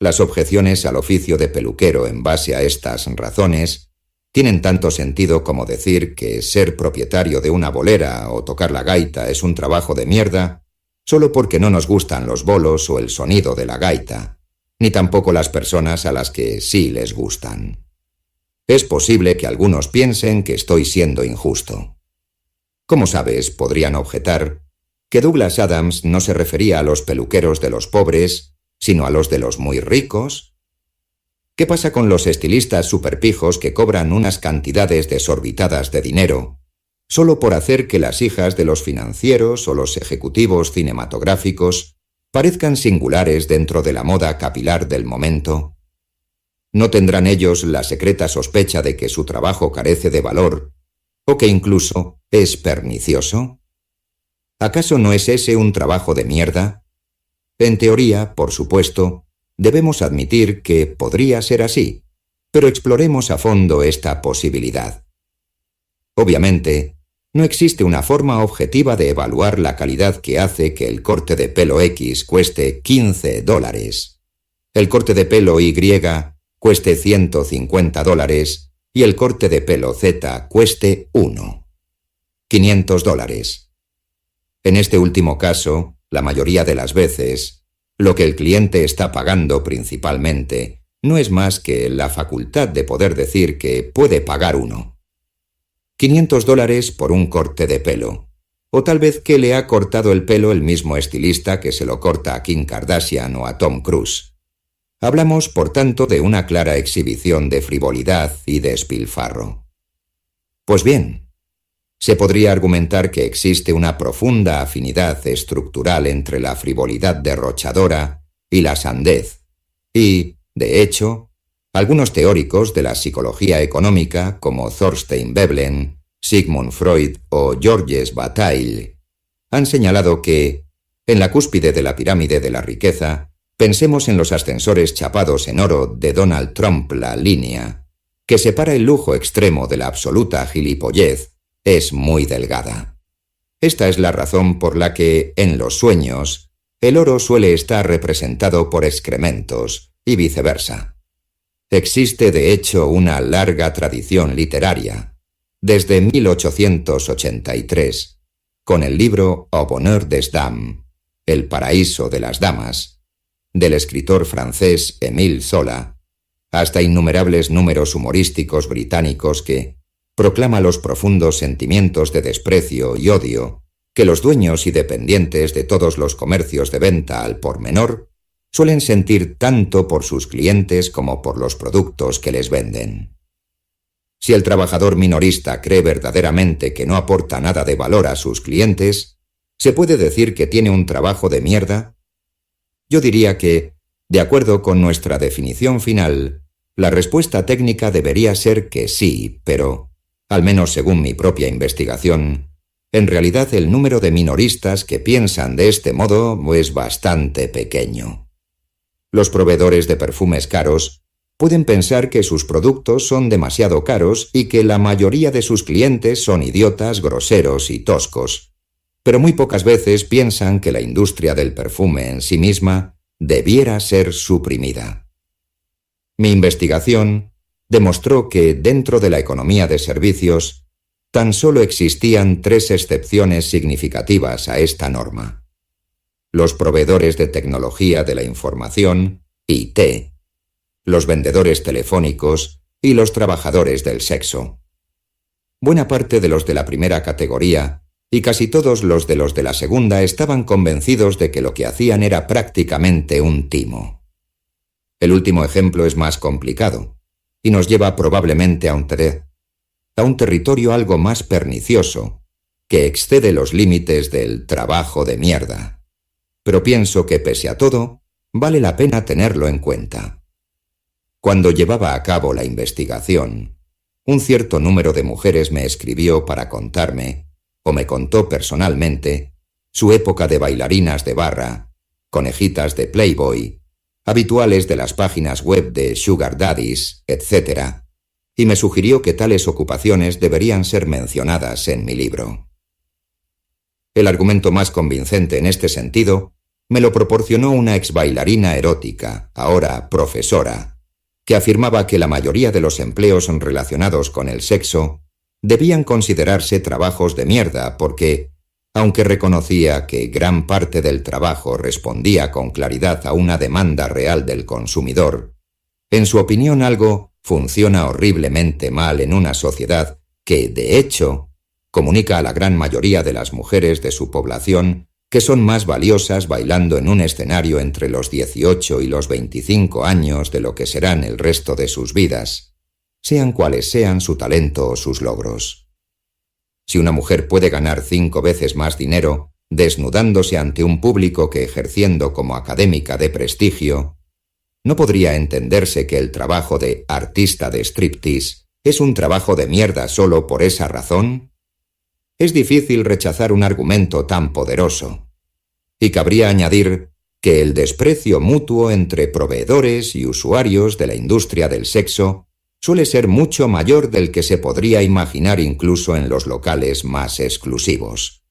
Las objeciones al oficio de peluquero en base a estas razones tienen tanto sentido como decir que ser propietario de una bolera o tocar la gaita es un trabajo de mierda solo porque no nos gustan los bolos o el sonido de la gaita, ni tampoco las personas a las que sí les gustan. Es posible que algunos piensen que estoy siendo injusto. Como sabes, podrían objetar que Douglas Adams no se refería a los peluqueros de los pobres, sino a los de los muy ricos. ¿Qué pasa con los estilistas superpijos que cobran unas cantidades desorbitadas de dinero solo por hacer que las hijas de los financieros o los ejecutivos cinematográficos parezcan singulares dentro de la moda capilar del momento? ¿No tendrán ellos la secreta sospecha de que su trabajo carece de valor o que incluso es pernicioso? ¿Acaso no es ese un trabajo de mierda? En teoría, por supuesto, debemos admitir que podría ser así, pero exploremos a fondo esta posibilidad. Obviamente, no existe una forma objetiva de evaluar la calidad que hace que el corte de pelo X cueste $15, el corte de pelo Y cueste $150 y el corte de pelo Z cueste $500. En este último caso, la mayoría de las veces, lo que el cliente está pagando principalmente no es más que la facultad de poder decir que puede pagar uno. $500 por un corte de pelo, o tal vez que le ha cortado el pelo el mismo estilista que se lo corta a Kim Kardashian o a Tom Cruise. Hablamos, por tanto, de una clara exhibición de frivolidad y despilfarro. Pues bien, se podría argumentar que existe una profunda afinidad estructural entre la frivolidad derrochadora y la sandez, y, de hecho, algunos teóricos de la psicología económica como Thorstein Veblen, Sigmund Freud o Georges Bataille han señalado que, en la cúspide de la pirámide de la riqueza, pensemos en los ascensores chapados en oro de Donald Trump. La línea que separa el lujo extremo de la absoluta gilipollez es muy delgada. Esta es la razón por la que, en los sueños, el oro suele estar representado por excrementos y viceversa. Existe, de hecho, una larga tradición literaria, desde 1883, con el libro Au bonheur des dames, El paraíso de las damas, del escritor francés Émile Zola, hasta innumerables números humorísticos británicos que proclama los profundos sentimientos de desprecio y odio que los dueños y dependientes de todos los comercios de venta al por menor suelen sentir tanto por sus clientes como por los productos que les venden. Si el trabajador minorista cree verdaderamente que no aporta nada de valor a sus clientes, ¿se puede decir que tiene un trabajo de mierda? Yo diría que, de acuerdo con nuestra definición final, la respuesta técnica debería ser que sí, pero, al menos según mi propia investigación, en realidad el número de minoristas que piensan de este modo es bastante pequeño. Los proveedores de perfumes caros pueden pensar que sus productos son demasiado caros y que la mayoría de sus clientes son idiotas, groseros y toscos, pero muy pocas veces piensan que la industria del perfume en sí misma debiera ser suprimida. Mi investigación demostró que dentro de la economía de servicios tan solo existían 3 excepciones significativas a esta norma: los proveedores de tecnología de la información, IT, los vendedores telefónicos y los trabajadores del sexo. Buena parte de los de la primera categoría y casi todos los de la segunda estaban convencidos de que lo que hacían era prácticamente un timo. El último ejemplo es más complicado y nos lleva probablemente a un territorio algo más pernicioso, que excede los límites del trabajo de mierda. Pero pienso que pese a todo, vale la pena tenerlo en cuenta. Cuando llevaba a cabo la investigación, un cierto número de mujeres me escribió para contarme, o me contó personalmente, su época de bailarinas de barra, conejitas de Playboy, habituales de las páginas web de Sugar Daddies, etc., y me sugirió que tales ocupaciones deberían ser mencionadas en mi libro. El argumento más convincente en este sentido me lo proporcionó una exbailarina erótica, ahora profesora, que afirmaba que la mayoría de los empleos relacionados con el sexo debían considerarse trabajos de mierda porque, aunque reconocía que gran parte del trabajo respondía con claridad a una demanda real del consumidor, en su opinión algo funciona horriblemente mal en una sociedad que, de hecho, comunica a la gran mayoría de las mujeres de su población que son más valiosas bailando en un escenario entre los 18 y los 25 años de lo que serán el resto de sus vidas, sean cuales sean su talento o sus logros. Si una mujer puede ganar 5 veces más dinero desnudándose ante un público que ejerciendo como académica de prestigio, ¿no podría entenderse que el trabajo de artista de striptease es un trabajo de mierda solo por esa razón? Es difícil rechazar un argumento tan poderoso. Y cabría añadir que el desprecio mutuo entre proveedores y usuarios de la industria del sexo suele ser mucho mayor del que se podría imaginar incluso en los locales más exclusivos.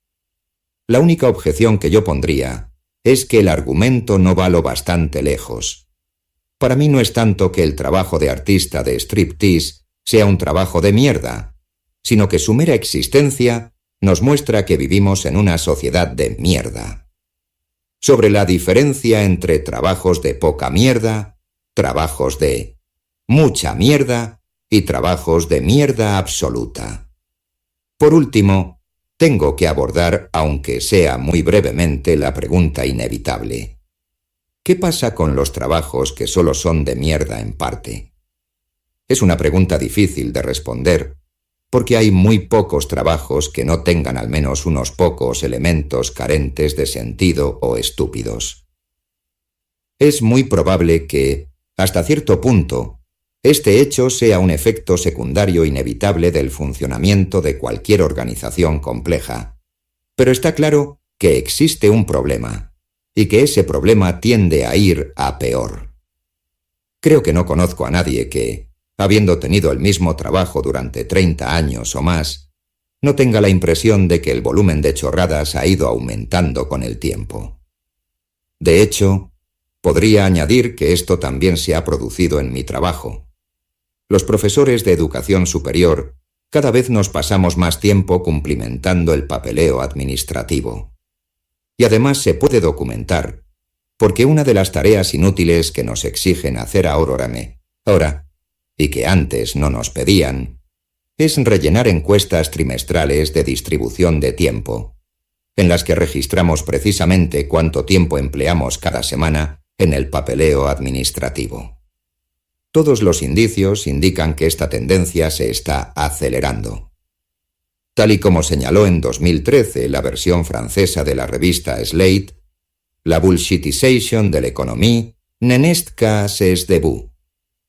La única objeción que yo pondría es que el argumento no va lo bastante lejos. Para mí no es tanto que el trabajo de artista de striptease sea un trabajo de mierda, sino que su mera existencia nos muestra que vivimos en una sociedad de mierda. Sobre la diferencia entre trabajos de poca mierda, trabajos de mucha mierda y trabajos de mierda absoluta. Por último, tengo que abordar, aunque sea muy brevemente, la pregunta inevitable. ¿Qué pasa con los trabajos que solo son de mierda en parte? Es una pregunta difícil de responder, porque hay muy pocos trabajos que no tengan al menos unos pocos elementos carentes de sentido o estúpidos. Es muy probable que, hasta cierto punto, este hecho sea un efecto secundario inevitable del funcionamiento de cualquier organización compleja, pero está claro que existe un problema, y que ese problema tiende a ir a peor. Creo que no conozco a nadie que, habiendo tenido el mismo trabajo durante 30 años o más, no tenga la impresión de que el volumen de chorradas ha ido aumentando con el tiempo. De hecho, podría añadir que esto también se ha producido en mi trabajo. Los profesores de educación superior Cada vez nos pasamos más tiempo cumplimentando el papeleo administrativo. Y además se puede documentar, porque una de las tareas inútiles que nos exigen hacer ahora, y que antes no nos pedían, es rellenar encuestas trimestrales de distribución de tiempo, en las que registramos precisamente cuánto tiempo empleamos cada semana en el papeleo administrativo. Todos los indicios indican que esta tendencia se está acelerando. Tal y como señaló en 2013 la versión francesa de la revista Slate, la bullshitisation de l'économie n'est qu'à ses débuts.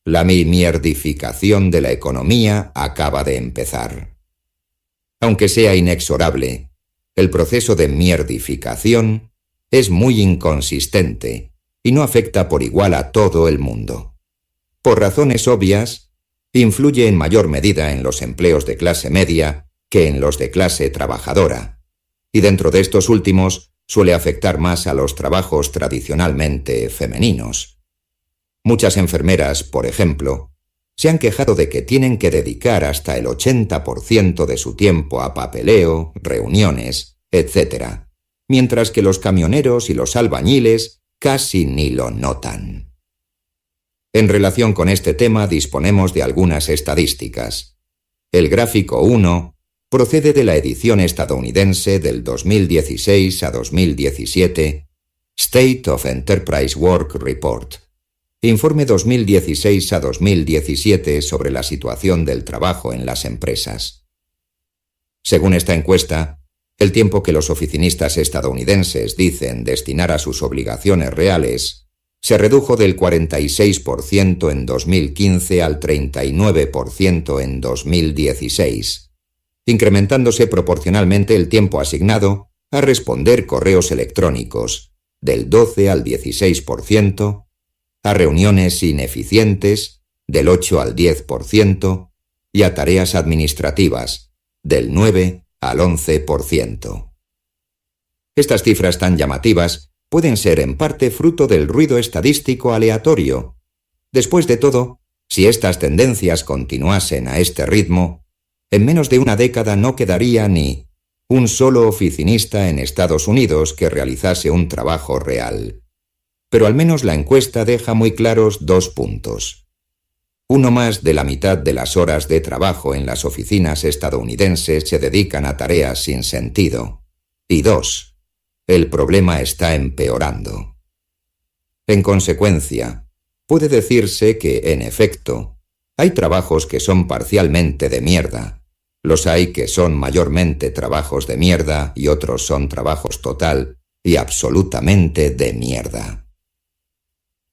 La mierdificación de la economía acaba de empezar. Aunque sea inexorable, el proceso de mierdificación es muy inconsistente y no afecta por igual a todo el mundo. Por razones obvias, influye en mayor medida en los empleos de clase media que en los de clase trabajadora, y dentro de estos últimos suele afectar más a los trabajos tradicionalmente femeninos. Muchas enfermeras, por ejemplo, se han quejado de que tienen que dedicar hasta el 80% de su tiempo a papeleo, reuniones, etc., mientras que los camioneros y los albañiles casi ni lo notan. En relación con este tema disponemos de algunas estadísticas. El gráfico 1 procede de la edición estadounidense del 2016 a 2017, State of Enterprise Work Report, informe 2016 a 2017 sobre la situación del trabajo en las empresas. Según esta encuesta, el tiempo que los oficinistas estadounidenses dicen destinar a sus obligaciones reales se redujo del 46% en 2015 al 39% en 2016, incrementándose proporcionalmente el tiempo asignado a responder correos electrónicos, del 12 al 16%, a reuniones ineficientes, del 8 al 10%, y a tareas administrativas, del 9 al 11%. Estas cifras tan llamativas pueden ser en parte fruto del ruido estadístico aleatorio. Después de todo, si estas tendencias continuasen a este ritmo, en menos de una década no quedaría ni un solo oficinista en Estados Unidos que realizase un trabajo real. Pero al menos la encuesta deja muy claros 2 puntos. Uno, más de la mitad de las horas de trabajo en las oficinas estadounidenses se dedican a tareas sin sentido. Y 2, el problema está empeorando. En consecuencia, puede decirse que, en efecto, hay trabajos que son parcialmente de mierda, los hay que son mayormente trabajos de mierda y otros son trabajos total y absolutamente de mierda.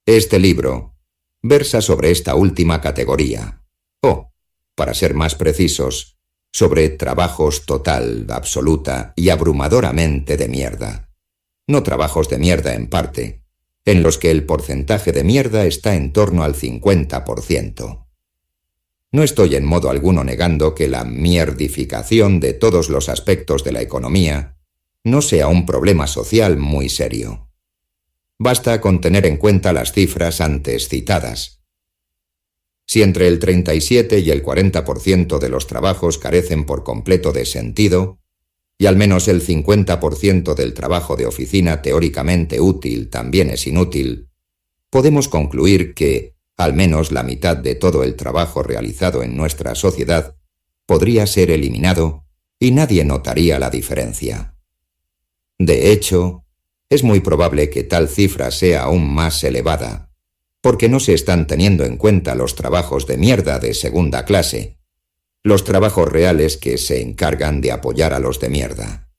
Este libro versa sobre esta última categoría, o, para ser más precisos, sobre trabajos total, absoluta y abrumadoramente de mierda. No trabajos de mierda en parte, en los que el porcentaje de mierda está en torno al 50%. No estoy en modo alguno negando que la mierdificación de todos los aspectos de la economía no sea un problema social muy serio. Basta con tener en cuenta las cifras antes citadas. Si entre el 37 y el 40% de los trabajos carecen por completo de sentido, y al menos el 50% del trabajo de oficina teóricamente útil también es inútil, podemos concluir que, al menos la mitad de todo el trabajo realizado en nuestra sociedad podría ser eliminado y nadie notaría la diferencia. De hecho, es muy probable que tal cifra sea aún más elevada, porque no se están teniendo en cuenta los trabajos de mierda de segunda clase, los trabajos reales que se encargan de apoyar a los de mierda.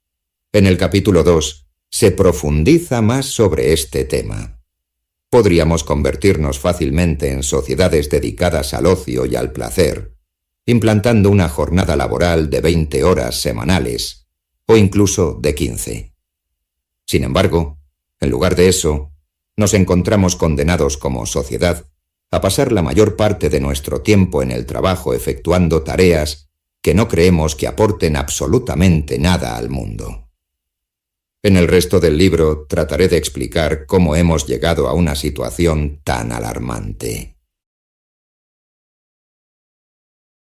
En el capítulo 2 se profundiza más sobre este tema. Podríamos convertirnos fácilmente en sociedades dedicadas al ocio y al placer, implantando una jornada laboral de 20 horas semanales, o incluso de 15. Sin embargo, en lugar de eso, nos encontramos condenados como sociedad a pasar la mayor parte de nuestro tiempo en el trabajo efectuando tareas que no creemos que aporten absolutamente nada al mundo. En el resto del libro trataré de explicar cómo hemos llegado a una situación tan alarmante.